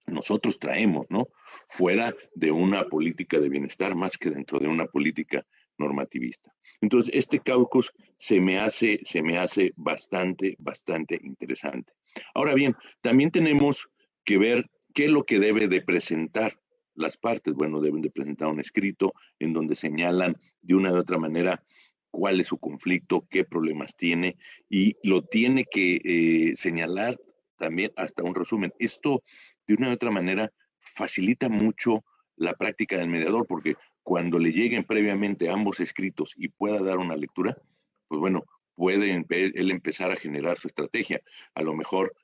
nosotros traemos, ¿no? Fuera de una política de bienestar más que dentro de una política normativista. Entonces, este caucus se me hace bastante interesante. Ahora bien, también tenemos que ver qué es lo que debe de presentar las partes. Bueno, deben de presentar un escrito en donde señalan de una u otra manera cuál es su conflicto, qué problemas tiene, y lo tiene que señalar también hasta un resumen. Esto, de una u otra manera, facilita mucho la práctica del mediador, porque cuando le lleguen previamente ambos escritos y pueda dar una lectura, pues bueno, puede él empezar a generar su estrategia. A lo mejor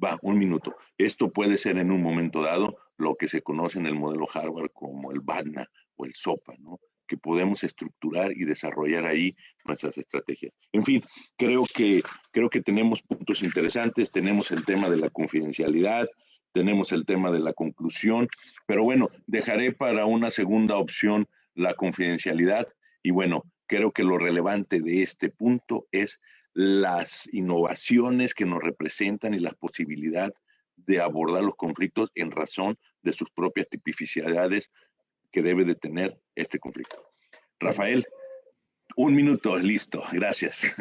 va, un minuto. Esto puede ser en un momento dado lo que se conoce en el modelo Harvard como el BATNA o el SOPA, ¿no? Que podemos estructurar y desarrollar ahí nuestras estrategias. En fin, creo que tenemos puntos interesantes, tenemos el tema de la confidencialidad, tenemos el tema de la conclusión, pero bueno, dejaré para una segunda opción la confidencialidad y bueno, creo que lo relevante de este punto es las innovaciones que nos representan y la posibilidad de abordar los conflictos en razón de sus propias tipificidades que debe de tener este conflicto. Rafael, un minuto, listo, gracias.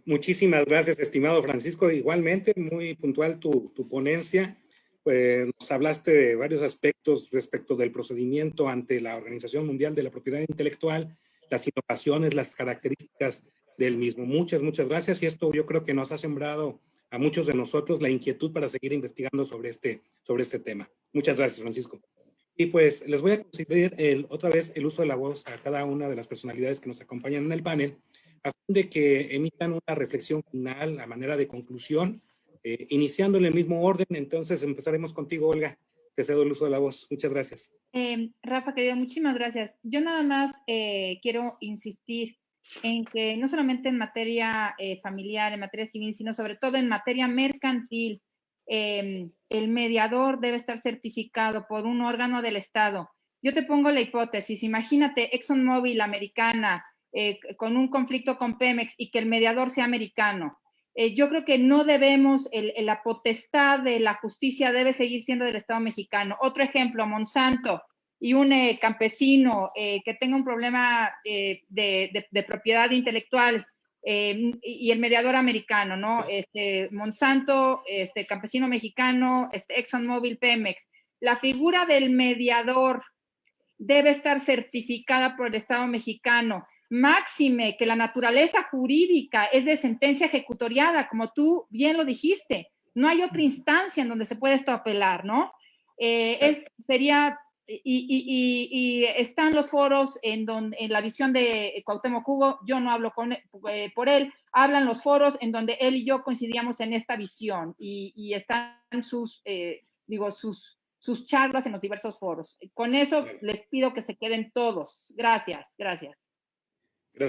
Muchísimas gracias, estimado Francisco. Igualmente, muy puntual tu ponencia. Nos hablaste de varios aspectos respecto del procedimiento ante la Organización Mundial de la Propiedad Intelectual, las innovaciones, las características del mismo. Muchas gracias, y esto yo creo que nos ha sembrado a muchos de nosotros la inquietud para seguir investigando sobre este tema. Muchas gracias, Francisco. Y pues les voy a conceder otra vez el uso de la voz a cada una de las personalidades que nos acompañan en el panel, a fin de que emitan una reflexión final a manera de conclusión, iniciando en el mismo orden. Entonces empezaremos contigo, Olga. Te cedo el uso de la voz. Muchas gracias. Rafa, querido, muchísimas gracias. Yo nada más quiero insistir en que no solamente en materia familiar, en materia civil, sino sobre todo en materia mercantil, el mediador debe estar certificado por un órgano del Estado. Yo te pongo la hipótesis, imagínate ExxonMobil americana con un conflicto con Pemex y que el mediador sea americano. Yo creo que no debemos, la potestad de la justicia debe seguir siendo del Estado mexicano. Otro ejemplo, Monsanto y un campesino que tenga un problema de propiedad intelectual, y el mediador americano, ¿no? Monsanto, campesino mexicano, ExxonMobil, Pemex. La figura del mediador debe estar certificada por el Estado mexicano. Máxime que la naturaleza jurídica es de sentencia ejecutoriada, como tú bien lo dijiste. No hay otra instancia en donde se puede esto apelar, ¿no? Sería y están los foros en la visión de Cuauhtémoc Hugo, yo no hablo por él, hablan los foros en donde él y yo coincidíamos en esta visión y están sus charlas en los diversos foros. Con eso les pido que se queden todos. Gracias. Gracias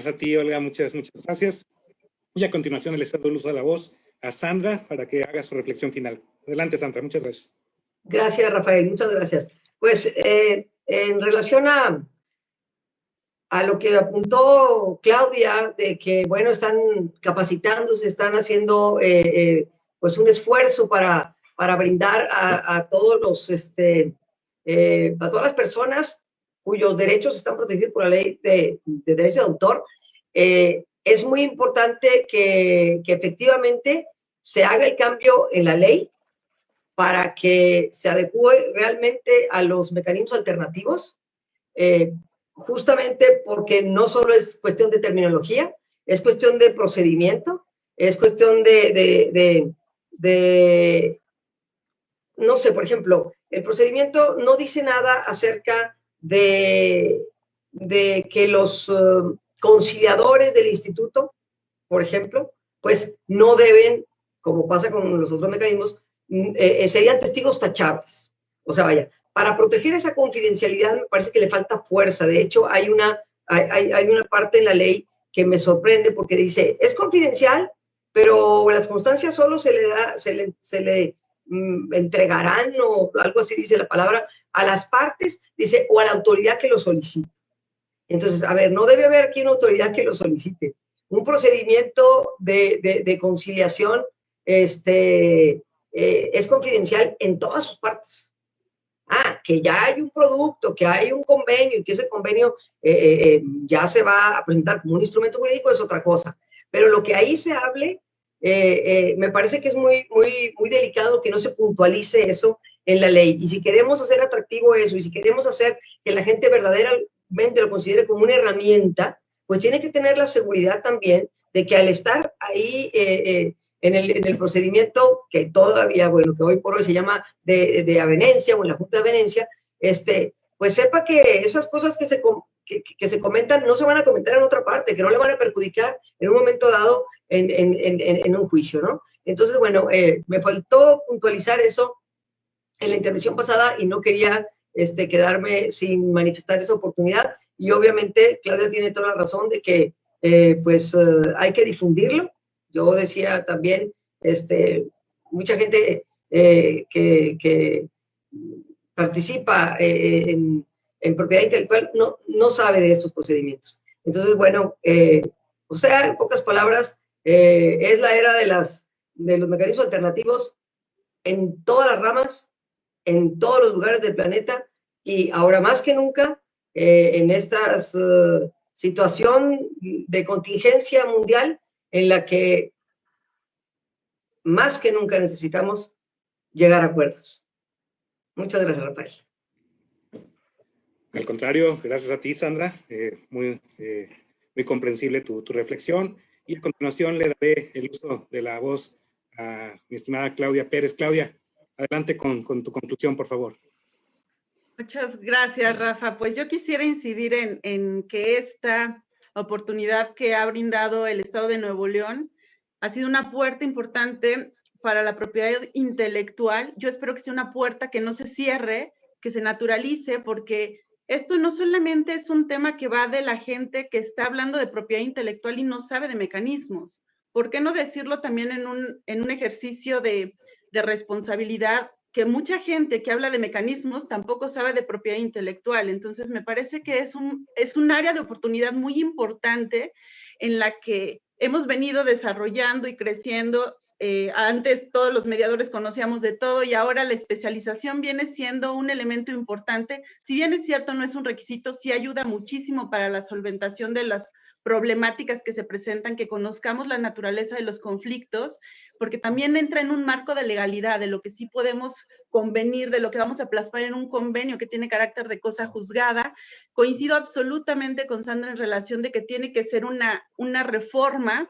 a ti, Olga, muchas gracias. Y a continuación le cedo el uso de la voz a Sandra para que haga su reflexión final. Adelante, Sandra, muchas gracias. Gracias, Rafael, muchas gracias. Pues en relación a lo que apuntó Claudia, de que, bueno, están capacitándose, están haciendo pues un esfuerzo para brindar a todos los, a todas las personas cuyos derechos están protegidos por la ley de derechos de autor, es muy importante que efectivamente se haga el cambio en la ley para que se adecue realmente a los mecanismos alternativos, justamente porque no solo es cuestión de terminología, es cuestión de procedimiento, es cuestión no sé, por ejemplo, el procedimiento no dice nada acerca de que los conciliadores del instituto, por ejemplo, pues no deben, como pasa con los otros mecanismos, serían testigos tachables. O sea, vaya, para proteger esa confidencialidad me parece que le falta fuerza. De hecho, hay una parte en la ley que me sorprende porque dice, es confidencial, pero las constancias solo se le entregarán, o algo así dice la palabra, a las partes, dice, o a la autoridad que lo solicite. Entonces, a ver, no debe haber aquí una autoridad que lo solicite. Un procedimiento de conciliación es confidencial en todas sus partes. Que ya hay un producto, que hay un convenio y que ese convenio ya se va a presentar como un instrumento jurídico es otra cosa. Pero lo que ahí se hable, me parece que es muy delicado que no se puntualice eso en la ley. Y si queremos hacer atractivo eso, y si queremos hacer que la gente verdaderamente lo considere como una herramienta, pues tiene que tener la seguridad también de que al estar ahí en el procedimiento que todavía, bueno, que hoy por hoy se llama de avenencia o en la Junta de Avenencia, pues sepa que esas cosas que se comentan no se van a comentar en otra parte, que no le van a perjudicar en un momento dado en un juicio, ¿no? Entonces, bueno, me faltó puntualizar eso en la intervención pasada y no quería quedarme sin manifestar esa oportunidad. Y obviamente Claudia tiene toda la razón de que hay que difundirlo. Yo decía también, mucha gente que participa en propiedad intelectual no sabe de estos procedimientos. Entonces, bueno, o sea, en pocas palabras, es la era de los mecanismos alternativos en todas las ramas, en todos los lugares del planeta, y ahora más que nunca, en esta situación de contingencia mundial, en la que más que nunca necesitamos llegar a acuerdos. Muchas gracias, Rafael. Al contrario, gracias a ti, Sandra. Muy comprensible tu reflexión. Y a continuación le daré el uso de la voz a mi estimada Claudia Pérez. Claudia, adelante con tu conclusión, por favor. Muchas gracias, Rafa. Pues yo quisiera incidir en que esta oportunidad que ha brindado el Estado de Nuevo León ha sido una puerta importante para la propiedad intelectual. Yo espero que sea una puerta que no se cierre, que se naturalice, porque esto no solamente es un tema que va de la gente que está hablando de propiedad intelectual y no sabe de mecanismos. ¿Por qué no decirlo también en un ejercicio de responsabilidad? Que mucha gente que habla de mecanismos tampoco sabe de propiedad intelectual. Entonces, me parece que es un área de oportunidad muy importante en la que hemos venido desarrollando y creciendo. Antes todos los mediadores conocíamos de todo y ahora la especialización viene siendo un elemento importante. Si bien es cierto, no es un requisito, sí ayuda muchísimo para la solventación de las problemáticas que se presentan, que conozcamos la naturaleza de los conflictos, porque también entra en un marco de legalidad, de lo que sí podemos convenir, de lo que vamos a plasmar en un convenio que tiene carácter de cosa juzgada. Coincido absolutamente con Sandra en relación de que tiene que ser una reforma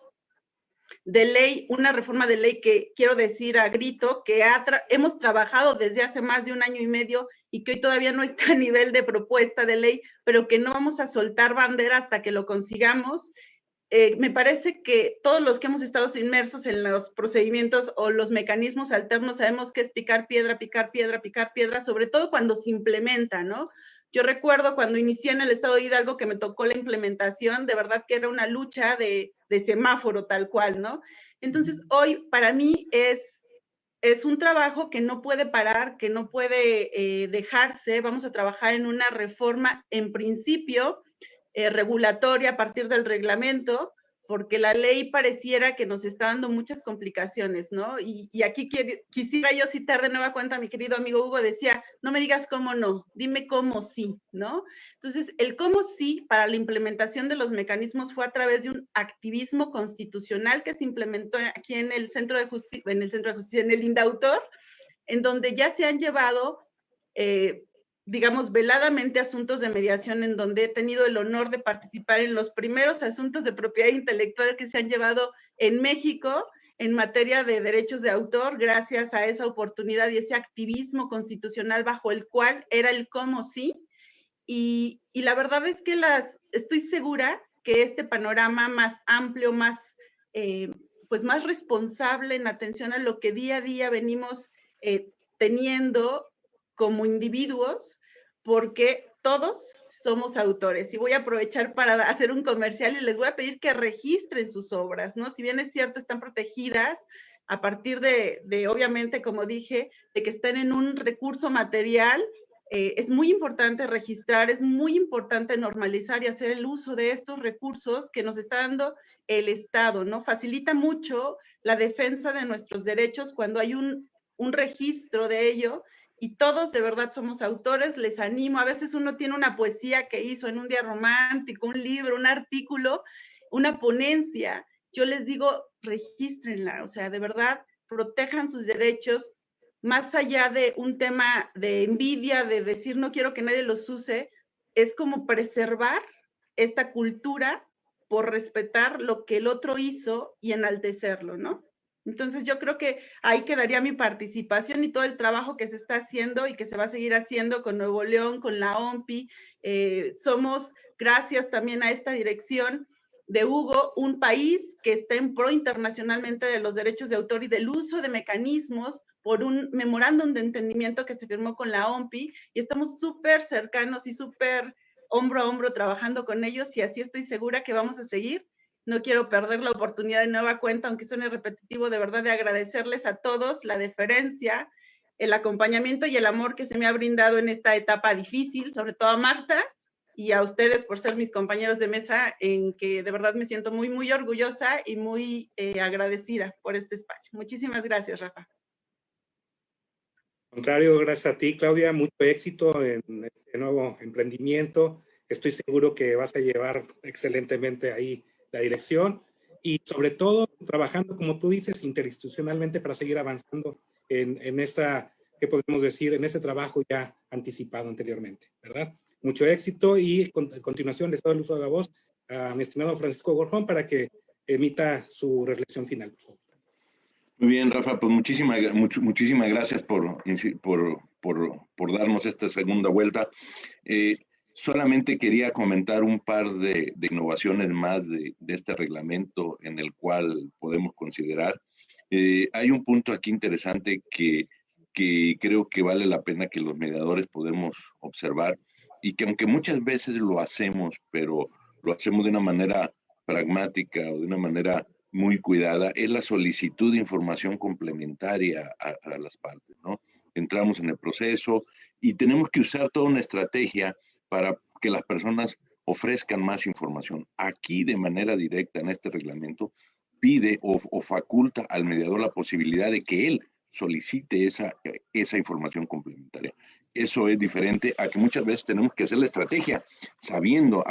de ley, una reforma de ley que quiero decir a grito que hemos trabajado desde hace más de 1 año y medio y que hoy todavía no está a nivel de propuesta de ley, pero que no vamos a soltar bandera hasta que lo consigamos. Me parece que todos los que hemos estado inmersos en los procedimientos o los mecanismos alternos sabemos que es picar piedra, picar piedra, picar piedra, sobre todo cuando se implementa, ¿no? Yo recuerdo cuando inicié en el estado de Hidalgo que me tocó la implementación, de verdad que era una lucha de semáforo tal cual, ¿no? Entonces, hoy para mí es un trabajo que no puede parar, que no puede dejarse. Vamos a trabajar en una reforma, en principio, regulatoria a partir del reglamento, porque la ley pareciera que nos está dando muchas complicaciones, ¿no? Y aquí quisiera yo citar de nueva cuenta a mi querido amigo Hugo, decía, no me digas cómo no, dime cómo sí, ¿no? Entonces, el cómo sí para la implementación de los mecanismos fue a través de un activismo constitucional que se implementó aquí en el Centro de Justicia, en el Indautor, en donde ya se han llevado digamos, veladamente asuntos de mediación, en donde he tenido el honor de participar en los primeros asuntos de propiedad intelectual que se han llevado en México en materia de derechos de autor, gracias a esa oportunidad y ese activismo constitucional bajo el cual era el cómo sí. Y la verdad es que estoy segura que este panorama más amplio, más, pues más responsable en atención a lo que día a día venimos teniendo como individuos, porque todos somos autores. Y voy a aprovechar para hacer un comercial y les voy a pedir que registren sus obras, ¿no? Si bien es cierto, están protegidas a partir de obviamente, como dije, de que estén en un recurso material, es muy importante registrar, es muy importante normalizar y hacer el uso de estos recursos que nos está dando el Estado, ¿no? Facilita mucho la defensa de nuestros derechos cuando hay un registro de ello. Y todos de verdad somos autores, les animo. A veces uno tiene una poesía que hizo en un día romántico, un libro, un artículo, una ponencia. Yo les digo, regístrenla, o sea, de verdad, protejan sus derechos, más allá de un tema de envidia, de decir no quiero que nadie los use, es como preservar esta cultura por respetar lo que el otro hizo y enaltecerlo, ¿no? Entonces yo creo que ahí quedaría mi participación y todo el trabajo que se está haciendo y que se va a seguir haciendo con Nuevo León, con la OMPI. Somos, gracias también a esta dirección de Hugo, un país que está en pro internacionalmente de los derechos de autor y del uso de mecanismos por un memorándum de entendimiento que se firmó con la OMPI, y estamos súper cercanos y súper hombro a hombro trabajando con ellos, y así estoy segura que vamos a seguir. No quiero perder la oportunidad de nueva cuenta, aunque suene repetitivo, de verdad, de agradecerles a todos la deferencia, el acompañamiento y el amor que se me ha brindado en esta etapa difícil, sobre todo a Marta y a ustedes por ser mis compañeros de mesa, en que de verdad me siento muy, muy orgullosa y muy agradecida por este espacio. Muchísimas gracias, Rafa. Al contrario, gracias a ti, Claudia, mucho éxito en este nuevo emprendimiento. Estoy seguro que vas a llevar excelentemente ahí la dirección y sobre todo trabajando, como tú dices, interinstitucionalmente para seguir avanzando en esa, ¿qué podemos decir? En ese trabajo ya anticipado anteriormente, ¿verdad? Mucho éxito y a continuación les doy el uso de la voz a mi estimado Francisco Gorjón para que emita su reflexión final, por favor. Muy bien, Rafa, pues muchísimas gracias por darnos esta segunda vuelta. Solamente quería comentar un par de innovaciones más de este reglamento en el cual podemos considerar. Hay un punto aquí interesante que creo que vale la pena que los mediadores podemos observar y que aunque muchas veces lo hacemos, pero lo hacemos de una manera pragmática o de una manera muy cuidada, es la solicitud de información complementaria a las partes, ¿no? Entramos en el proceso y tenemos que usar toda una estrategia para que las personas ofrezcan más información. Aquí, de manera directa, en este reglamento, pide o faculta al mediador la posibilidad de que él solicite esa información complementaria. Eso es diferente a que muchas veces tenemos que hacer la estrategia sabiendo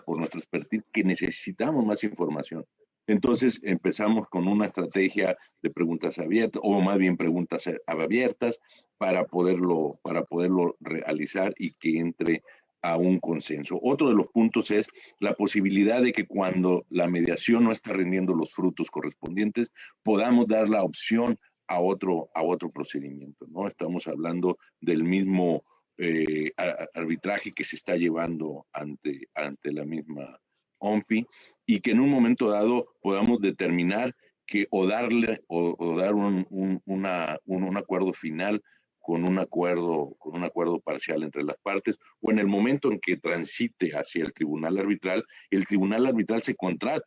por nuestro expertise que necesitamos más información. Entonces empezamos con una estrategia de preguntas abiertas, o más bien preguntas abiertas, para poderlo realizar y que entre a un consenso. Otro de los puntos es la posibilidad de que cuando la mediación no está rindiendo los frutos correspondientes, podamos dar la opción a otro procedimiento, ¿no? Estamos hablando del mismo arbitraje que se está llevando ante la misma OMPI, y que en un momento dado podamos determinar que dar un acuerdo final con un acuerdo parcial entre las partes, o en el momento en que transite hacia el tribunal arbitral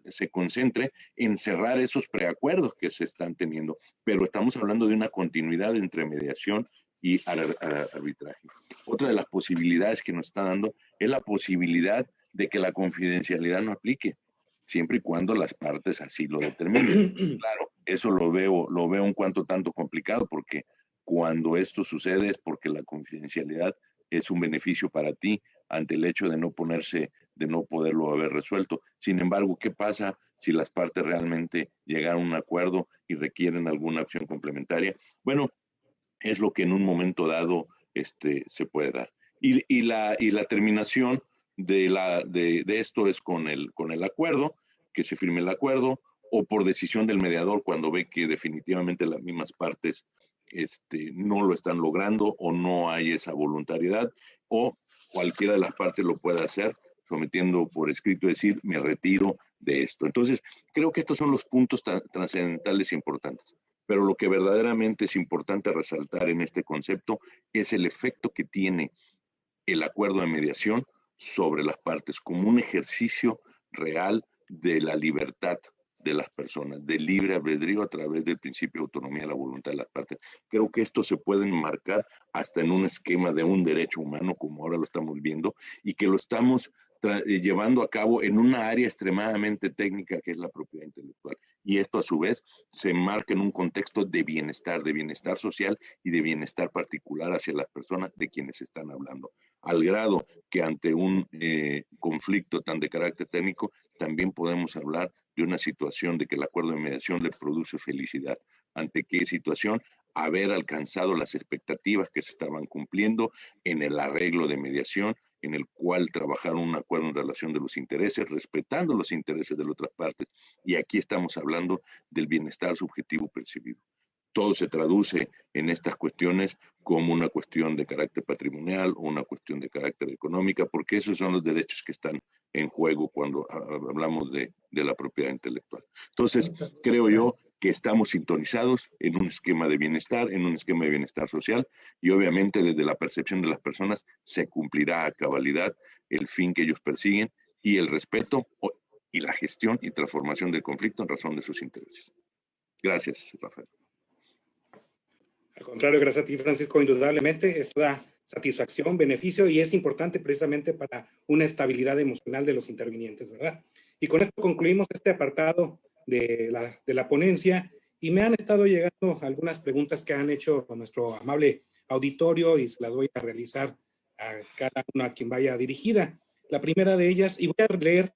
se concentre en cerrar esos preacuerdos que se están teniendo. Pero estamos hablando de una continuidad entre mediación y arbitraje. Otra de las posibilidades que nos está dando es la posibilidad de que la confidencialidad no aplique, siempre y cuando las partes así lo determinen. Claro, eso lo veo un cuanto tanto complicado, porque cuando esto sucede es porque la confidencialidad es un beneficio para ti ante el hecho de no poderlo haber resuelto. Sin embargo, ¿qué pasa si las partes realmente llegaron a un acuerdo y requieren alguna acción complementaria? Bueno, es lo que en un momento dado se puede dar. Y la terminación de esto es con el acuerdo, que se firme el acuerdo, o por decisión del mediador cuando ve que definitivamente las mismas partes no lo están logrando o no hay esa voluntariedad, o cualquiera de las partes lo puede hacer sometiendo por escrito, decir, me retiro de esto. Entonces, creo que estos son los puntos trascendentales e importantes. Pero lo que verdaderamente es importante resaltar en este concepto es el efecto que tiene el acuerdo de mediación sobre las partes como un ejercicio real de la libertad de las personas, del libre albedrío a través del principio de autonomía de la voluntad de las partes. Creo que esto se puede enmarcar hasta en un esquema de un derecho humano, como ahora lo estamos viendo, y que lo estamos llevando a cabo en una área extremadamente técnica que es la propiedad intelectual. Y esto a su vez se enmarca en un contexto de bienestar social y de bienestar particular hacia las personas de quienes están hablando, al grado que ante un conflicto tan de carácter técnico también podemos hablar de una situación de que el acuerdo de mediación le produce felicidad. ¿Ante qué situación? Haber alcanzado las expectativas que se estaban cumpliendo en el arreglo de mediación, en el cual trabajaron un acuerdo en relación de los intereses, respetando los intereses de las otras partes. Y aquí estamos hablando del bienestar subjetivo percibido. Todo se traduce en estas cuestiones como una cuestión de carácter patrimonial o una cuestión de carácter económica, porque esos son los derechos que están en juego cuando hablamos de la propiedad intelectual. Entonces, creo yo que estamos sintonizados en un esquema de bienestar social, y obviamente desde la percepción de las personas se cumplirá a cabalidad el fin que ellos persiguen y el respeto y la gestión y transformación del conflicto en razón de sus intereses. Gracias, Rafael. Al contrario, gracias a ti, Francisco. Indudablemente esto da satisfacción, beneficio, y es importante precisamente para una estabilidad emocional de los intervinientes, ¿verdad? Y con esto concluimos este apartado de la ponencia, y me han estado llegando algunas preguntas que han hecho con nuestro amable auditorio, y se las voy a realizar a cada uno a quien vaya dirigida. La primera de ellas, y voy a leer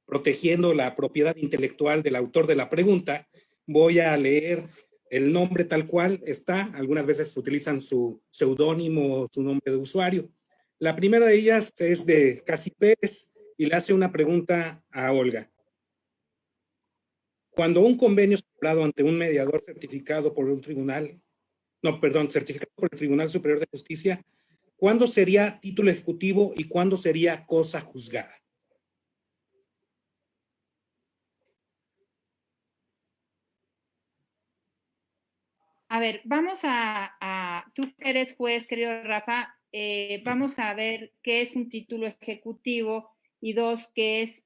protegiendo la propiedad intelectual del autor de la pregunta, voy a leer el nombre tal cual está. Algunas veces utilizan su seudónimo, su nombre de usuario. La primera de ellas es de Casi Pérez y le hace una pregunta a Olga. Cuando un convenio es celebrado ante un mediador certificado por un tribunal, certificado por el Tribunal Superior de Justicia, ¿cuándo sería título ejecutivo y cuándo sería cosa juzgada? A ver, vamos tú que eres juez, querido Rafa, vamos a ver qué es un título ejecutivo y dos, qué es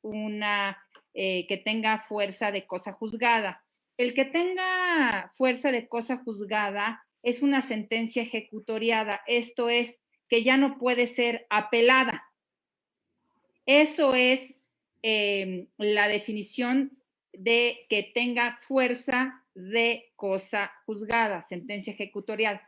que tenga fuerza de cosa juzgada. El que tenga fuerza de cosa juzgada es una sentencia ejecutoriada, esto es, que ya no puede ser apelada. Eso es la definición de que tenga fuerza de cosa juzgada, sentencia ejecutorial.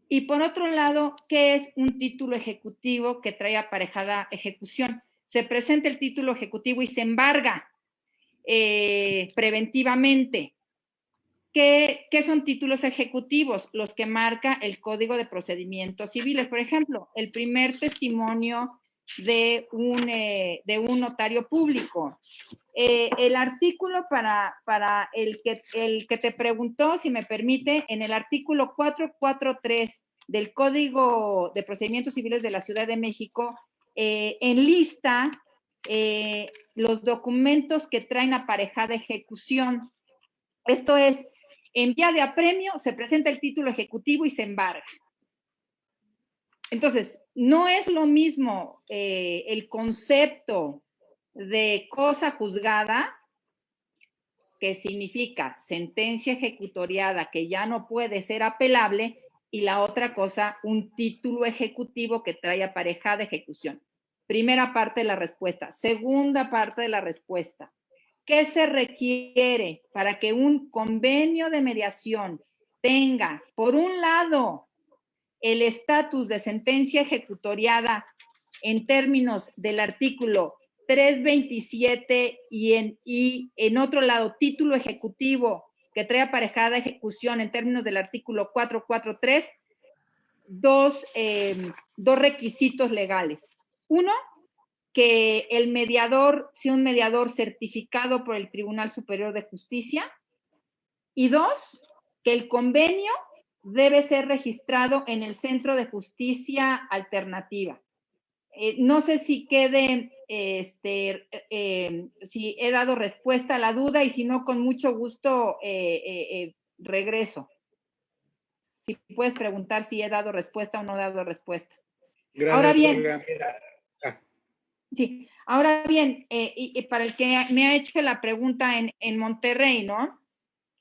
Y por otro lado, ¿qué es un título ejecutivo que trae aparejada ejecución? Se presenta el título ejecutivo y se embarga preventivamente. ¿Qué son títulos ejecutivos? Los que marca el Código de Procedimientos Civiles. Por ejemplo, el primer testimonio de un notario público. El artículo para el que te preguntó, si me permite, en el artículo 443 del Código de Procedimientos Civiles de la Ciudad de México, enlista los documentos que traen aparejada ejecución. Esto es, en vía de apremio se presenta el título ejecutivo y se embarga. Entonces, no es lo mismo el concepto de cosa juzgada, que significa sentencia ejecutoriada que ya no puede ser apelable, y la otra cosa, un título ejecutivo que trae aparejada ejecución. Primera parte de la respuesta. Segunda parte de la respuesta. ¿Qué se requiere para que un convenio de mediación tenga, por un lado, el estatus de sentencia ejecutoriada en términos del artículo 327 y en otro lado título ejecutivo que trae aparejada ejecución en términos del artículo 443, dos requisitos legales? Uno, que el mediador sea un mediador certificado por el Tribunal Superior de Justicia, y dos, que el convenio debe ser registrado en el Centro de Justicia Alternativa. No sé si quede, si he dado respuesta a la duda, y si no, con mucho gusto regreso. Si puedes preguntar si he dado respuesta o no he dado respuesta. Gracias, ahora bien, Olga. Sí, ahora bien, y para el que me ha hecho la pregunta en Monterrey, ¿no?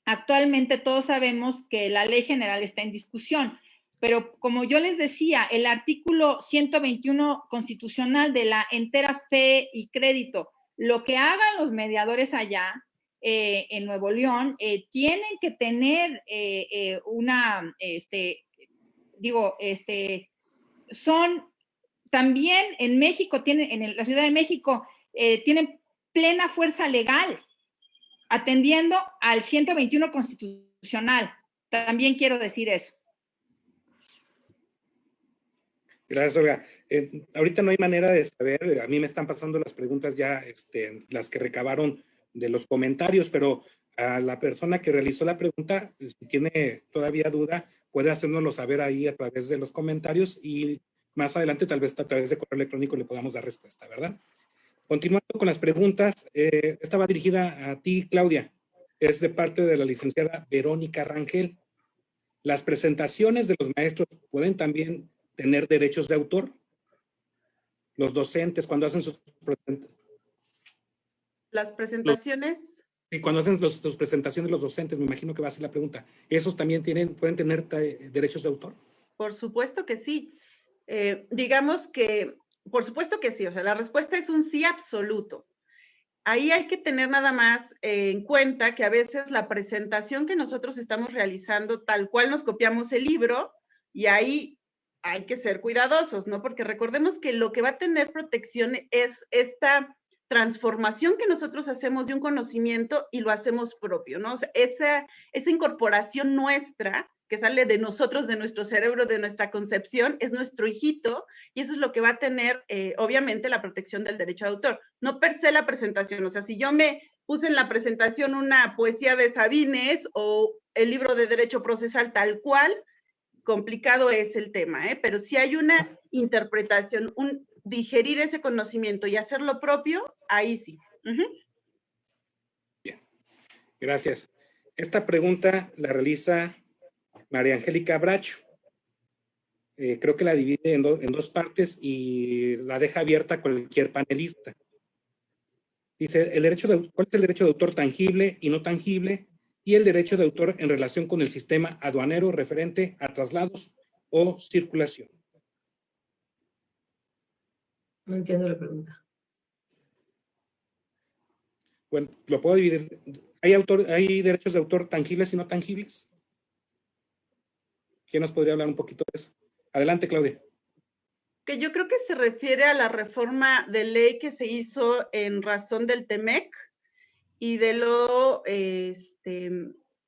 Actualmente todos sabemos que la ley general está en discusión, pero como yo les decía, el artículo 121 constitucional de la entera fe y crédito, lo que hagan los mediadores allá en Nuevo León, tienen que tener son también en México, en la Ciudad de México, tienen plena fuerza legal, atendiendo al 121 constitucional. También quiero decir eso. Gracias, Olga. Ahorita no hay manera de saber, a mí me están pasando las preguntas ya, las que recabaron de los comentarios, pero a la persona que realizó la pregunta, si tiene todavía duda, puede hacérnoslo saber ahí a través de los comentarios, y más adelante tal vez a través de correo electrónico le podamos dar respuesta, ¿verdad? Continuando con las preguntas, esta va dirigida a ti, Claudia. Es de parte de la licenciada Verónica Rangel. ¿Las presentaciones de los maestros pueden también tener derechos de autor? Los docentes, cuando hacen sus presentaciones. Las presentaciones. Y cuando hacen sus presentaciones los docentes, me imagino que va a ser la pregunta. ¿Esos también pueden tener derechos de autor? Por supuesto que sí. Digamos que, por supuesto que sí. O sea, la respuesta es un sí absoluto. Ahí hay que tener nada más en cuenta que a veces la presentación que nosotros estamos realizando, tal cual nos copiamos el libro, y ahí hay que ser cuidadosos, ¿no? Porque recordemos que lo que va a tener protección es esta transformación que nosotros hacemos de un conocimiento y lo hacemos propio, ¿no? O sea, esa incorporación nuestra que sale de nosotros, de nuestro cerebro, de nuestra concepción, es nuestro hijito, y eso es lo que va a tener, obviamente, la protección del derecho de autor. No per se la presentación, o sea, si yo me puse en la presentación una poesía de Sabines o el libro de Derecho Procesal tal cual, complicado es el tema, pero si hay una interpretación, un digerir ese conocimiento y hacerlo propio, ahí sí. Bien, gracias. Esta pregunta la realiza María Angélica Bracho. Creo que la divide en dos partes y la deja abierta a cualquier panelista. Dice, ¿cuál es el derecho de autor tangible y no tangible? Y el derecho de autor en relación con el sistema aduanero referente a traslados o circulación. No entiendo la pregunta. Bueno, lo puedo dividir. ¿Hay derechos de autor tangibles y no tangibles? ¿Quién nos podría hablar un poquito de eso? Adelante, Claudia. Que yo creo que se refiere a la reforma de ley que se hizo en razón del TEMEC y de lo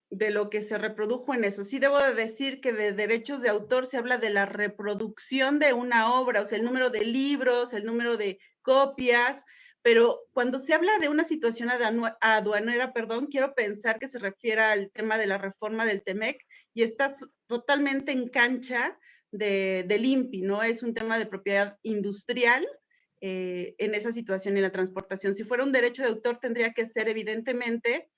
de lo que se reprodujo en eso. Sí debo de decir que de derechos de autor se habla de la reproducción de una obra, o sea, el número de libros, el número de copias, pero cuando se habla de una situación aduanera, quiero pensar que se refiere al tema de la reforma del TEMEC y está totalmente en cancha del INPI, ¿no? Es un tema de propiedad industrial en esa situación en la transportación. Si fuera un derecho de autor tendría que ser evidentemente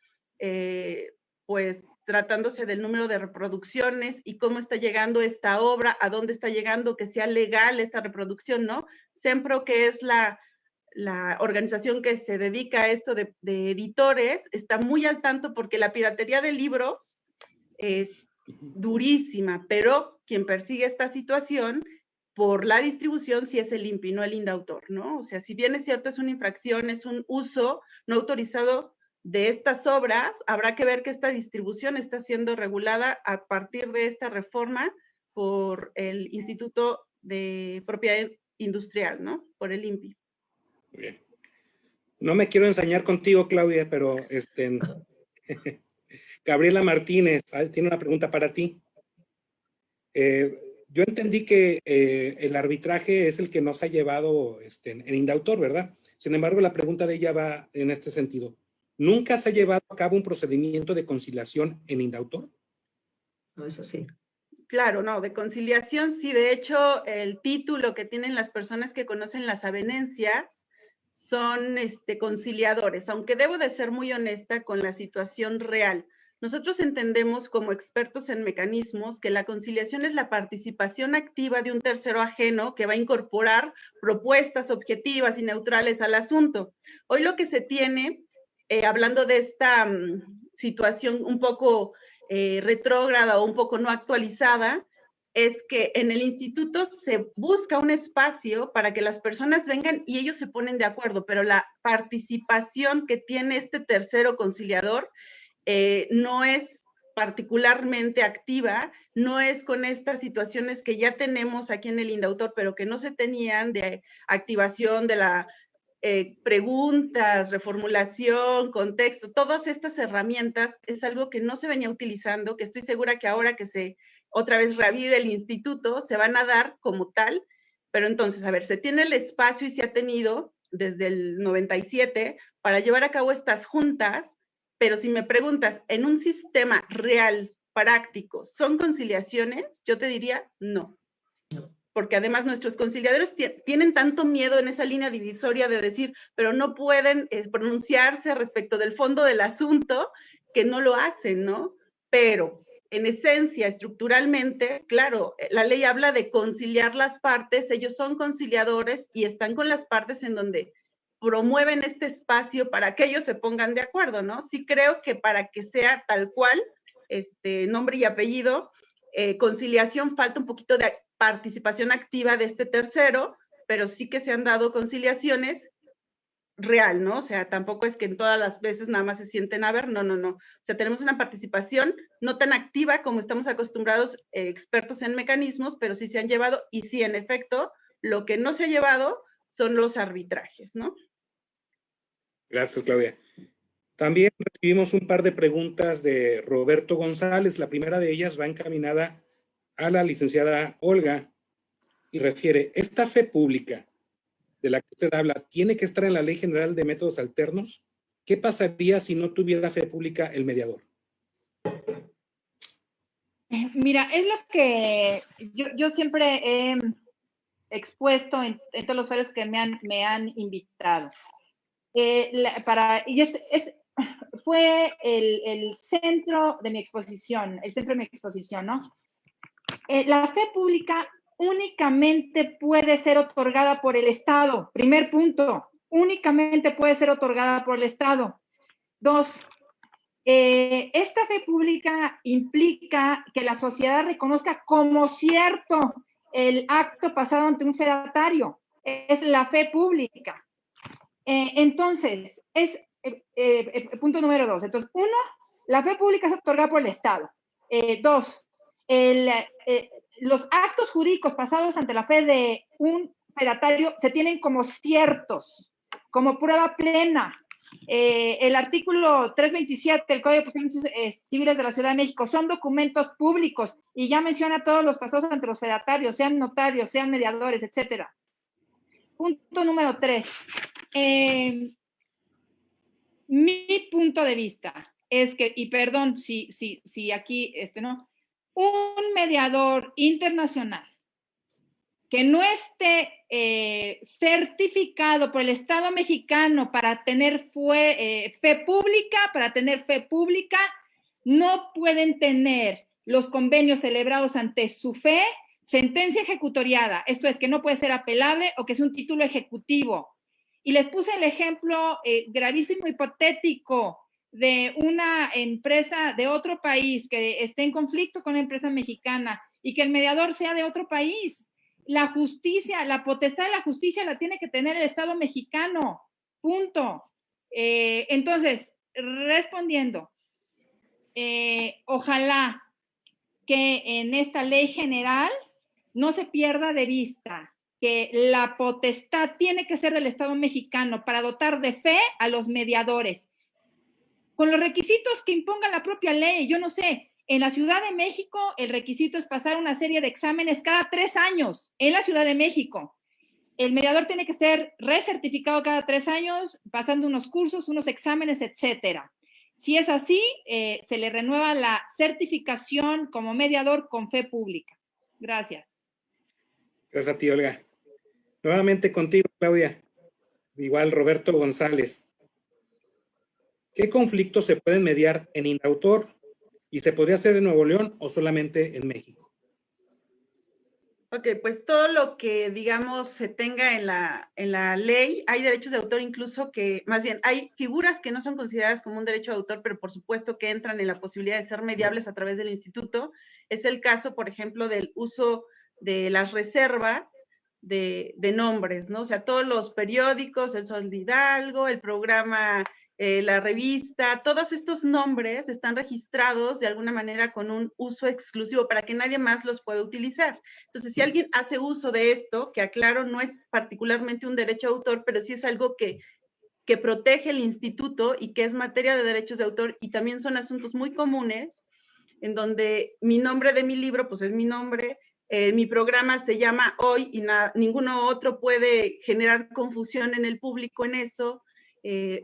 pues tratándose del número de reproducciones y cómo está llegando esta obra, a dónde está llegando, que sea legal esta reproducción, ¿no? SEMPRO, que es la organización que se dedica a esto de editores, está muy al tanto porque la piratería de libros es durísima, pero quien persigue esta situación por la distribución sí es el INPI, no el INDAUTOR, ¿no? O sea, si bien es cierto, es una infracción, es un uso no autorizado de estas obras, habrá que ver que esta distribución está siendo regulada a partir de esta reforma por el Instituto de Propiedad Industrial, ¿no? Por el INPI. Muy bien. No me quiero ensañar contigo, Claudia, pero Gabriela Martínez tiene una pregunta para ti. Yo entendí que el arbitraje es el que nos ha llevado en Indautor, ¿verdad? Sin embargo, la pregunta de ella va en este sentido. ¿Nunca se ha llevado a cabo un procedimiento de conciliación en Indautor? No, eso sí. Claro, no, de conciliación sí. De hecho, el título que tienen las personas que conocen las avenencias son conciliadores, aunque debo de ser muy honesta con la situación real. Nosotros entendemos como expertos en mecanismos que la conciliación es la participación activa de un tercero ajeno que va a incorporar propuestas objetivas y neutrales al asunto. Hoy lo que se tiene, hablando de esta situación un poco retrógrada o un poco no actualizada, es que en el instituto se busca un espacio para que las personas vengan y ellos se ponen de acuerdo, pero la participación que tiene este tercero conciliador no es particularmente activa, no es con estas situaciones que ya tenemos aquí en el Indautor, pero que no se tenían de activación de la preguntas, reformulación, contexto, todas estas herramientas es algo que no se venía utilizando, que estoy segura que ahora que se otra vez reavive el instituto, se van a dar como tal, pero entonces, a ver, se tiene el espacio y se ha tenido desde el 97 para llevar a cabo estas juntas, pero si me preguntas, en un sistema real, práctico, ¿son conciliaciones? Yo te diría no. Porque además nuestros conciliadores tienen tanto miedo en esa línea divisoria de decir, pero no pueden pronunciarse respecto del fondo del asunto, que no lo hacen, ¿no? Pero en esencia, estructuralmente, claro, la ley habla de conciliar las partes, ellos son conciliadores y están con las partes en donde promueven este espacio para que ellos se pongan de acuerdo, ¿no? Sí creo que para que sea tal cual, nombre y apellido, conciliación, falta un poquito de participación activa de este tercero, pero sí que se han dado conciliaciones real, ¿no? O sea, tampoco es que en todas las veces nada más se sienten a ver, no. O sea, tenemos una participación no tan activa como estamos acostumbrados expertos en mecanismos, pero sí se han llevado, y sí, en efecto, lo que no se ha llevado son los arbitrajes, ¿no? Gracias, Claudia. También recibimos un par de preguntas de Roberto González. La primera de ellas va encaminada a la licenciada Olga y refiere, ¿esta fe pública de la que usted habla tiene que estar en la Ley General de Métodos Alternos? ¿Qué pasaría si no tuviera fe pública el mediador? Mira, es lo que yo siempre he expuesto en todos los foros que me han invitado. Fue el centro de mi exposición, ¿no? La fe pública únicamente puede ser otorgada por el Estado. Primer punto, únicamente puede ser otorgada por el Estado. 2, esta fe pública implica que la sociedad reconozca como cierto el acto pasado ante un fedatario. Es la fe pública. Entonces, punto número 2. Entonces, 1, la fe pública es otorgada por el Estado. 2, los actos jurídicos pasados ante la fe de un fedatario se tienen como ciertos, como prueba plena. el artículo 327 del Código de Procedimientos Civiles de la Ciudad de México son documentos públicos y ya menciona todos los pasos ante los fedatarios, sean notarios, sean mediadores, etcétera. Punto número 3. Mi punto de vista es que, y perdón si aquí, no, un mediador internacional que no esté certificado por el Estado mexicano para tener fe pública, no pueden tener los convenios celebrados ante su fe, sentencia ejecutoriada. Esto es que no puede ser apelable o que es un título ejecutivo. Y les puse el ejemplo gravísimo, hipotético, de una empresa de otro país que esté en conflicto con la empresa mexicana y que el mediador sea de otro país. La justicia, la potestad de la justicia la tiene que tener el Estado mexicano. Punto. Entonces, respondiendo, ojalá que en esta ley general no se pierda de vista que la potestad tiene que ser del Estado mexicano para dotar de fe a los mediadores, con los requisitos que imponga la propia ley. Yo no sé, en la Ciudad de México el requisito es pasar una serie de exámenes cada 3 años, en la Ciudad de México. El mediador tiene que ser recertificado cada 3 años, pasando unos cursos, unos exámenes, etcétera. Si es así, se le renueva la certificación como mediador con fe pública. Gracias. Gracias a ti, Olga. Nuevamente contigo, Claudia. Igual Roberto González. ¿Qué conflictos se pueden mediar en Inautor? ¿Y se podría hacer en Nuevo León o solamente en México? Ok, pues todo lo que, digamos, se tenga en la ley, hay derechos de autor incluso que, más bien, hay figuras que no son consideradas como un derecho de autor, pero por supuesto que entran en la posibilidad de ser mediables a través del instituto. Es el caso, por ejemplo, del uso de las reservas de nombres, ¿no? O sea, todos los periódicos, el Sol de Hidalgo, el programa, la revista, todos estos nombres están registrados de alguna manera con un uso exclusivo para que nadie más los pueda utilizar. Entonces, si alguien hace uso de esto, que aclaro, no es particularmente un derecho de autor, pero sí es algo que protege el instituto y que es materia de derechos de autor, y también son asuntos muy comunes, en donde mi nombre de mi libro, pues es mi nombre, mi programa se llama Hoy y ninguno otro puede generar confusión en el público en eso.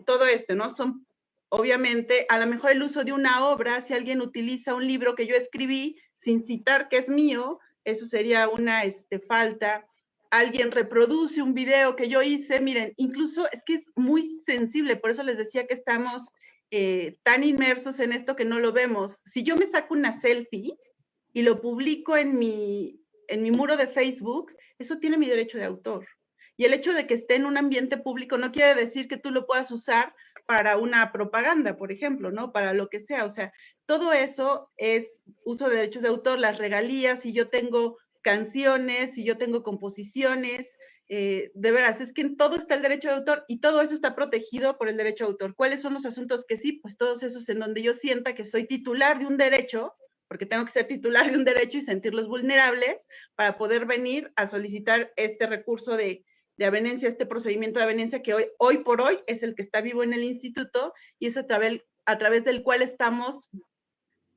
Todo esto, ¿no? Son, obviamente, a lo mejor el uso de una obra, si alguien utiliza un libro que yo escribí sin citar que es mío, eso sería una falta. Alguien reproduce un video que yo hice, miren, incluso es que es muy sensible, por eso les decía que estamos tan inmersos en esto que no lo vemos. Si yo me saco una selfie y lo publico en mi muro de Facebook, eso tiene mi derecho de autor. Y el hecho de que esté en un ambiente público no quiere decir que tú lo puedas usar para una propaganda, por ejemplo, ¿no? Para lo que sea. O sea, todo eso es uso de derechos de autor, las regalías, si yo tengo canciones, si yo tengo composiciones, de veras, es que en todo está el derecho de autor y todo eso está protegido por el derecho de autor. ¿Cuáles son los asuntos que sí? Pues todos esos en donde yo sienta que soy titular de un derecho, porque tengo que ser titular de un derecho y sentirlos vulnerables para poder venir a solicitar este recurso de avenencia, este procedimiento de avenencia que hoy por hoy es el que está vivo en el instituto y es a través del cual estamos,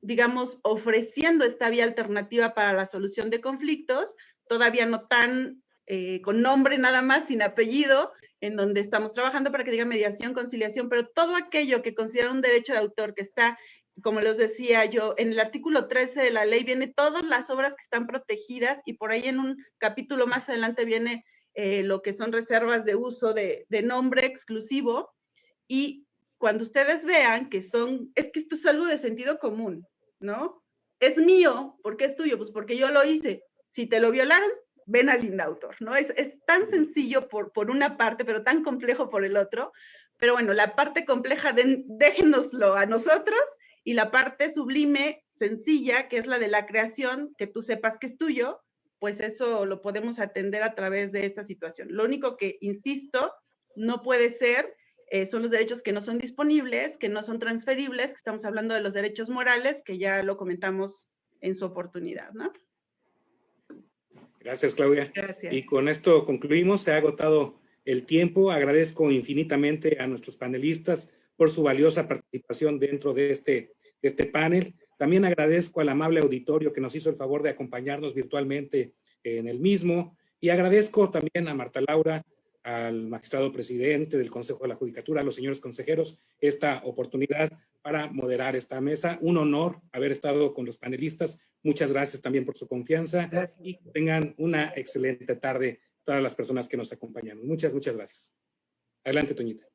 digamos, ofreciendo esta vía alternativa para la solución de conflictos, todavía no tan con nombre nada más, sin apellido, en donde estamos trabajando para que diga mediación, conciliación, pero todo aquello que considera un derecho de autor que está, como les decía yo, en el artículo 13 de la ley viene todas las obras que están protegidas y por ahí en un capítulo más adelante viene lo que son reservas de uso de nombre exclusivo, y cuando ustedes vean que es que esto es algo de sentido común, ¿no? Es mío, ¿por qué es tuyo? Pues porque yo lo hice. Si te lo violaron, ven al Indautor, ¿no? Es tan sencillo por una parte, pero tan complejo por el otro. Pero bueno, la parte compleja, déjenoslo a nosotros, y la parte sublime, sencilla, que es la de la creación, que tú sepas que es tuyo, pues eso lo podemos atender a través de esta situación. Lo único que, insisto, no puede ser, son los derechos que no son disponibles, que no son transferibles, que estamos hablando de los derechos morales, que ya lo comentamos en su oportunidad, ¿no? Gracias, Claudia. Gracias. Y con esto concluimos. Se ha agotado el tiempo. Agradezco infinitamente a nuestros panelistas por su valiosa participación dentro de este panel. También agradezco al amable auditorio que nos hizo el favor de acompañarnos virtualmente en el mismo. Y agradezco también a Marta Laura, al magistrado presidente del Consejo de la Judicatura, a los señores consejeros, esta oportunidad para moderar esta mesa. Un honor haber estado con los panelistas. Muchas gracias también por su confianza. Gracias. Y que tengan una excelente tarde todas las personas que nos acompañan. Muchas gracias. Adelante, Toñita.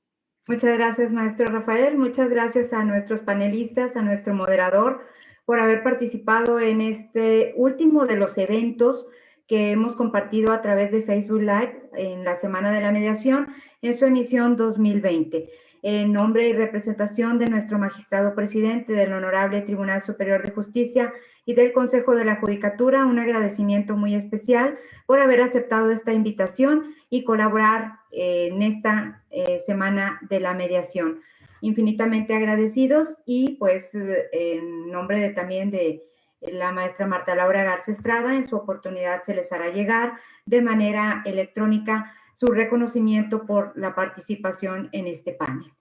Muchas gracias, maestro Rafael. Muchas gracias a nuestros panelistas, a nuestro moderador, por haber participado en este último de los eventos que hemos compartido a través de Facebook Live en la Semana de la Mediación en su emisión 2020. En nombre y representación de nuestro magistrado presidente del Honorable Tribunal Superior de Justicia y del Consejo de la Judicatura, un agradecimiento muy especial por haber aceptado esta invitación y colaborar en esta Semana de la Mediación. Infinitamente agradecidos y pues en nombre también de la maestra Marta Laura Garza Estrada, en su oportunidad se les hará llegar de manera electrónica su reconocimiento por la participación en este panel.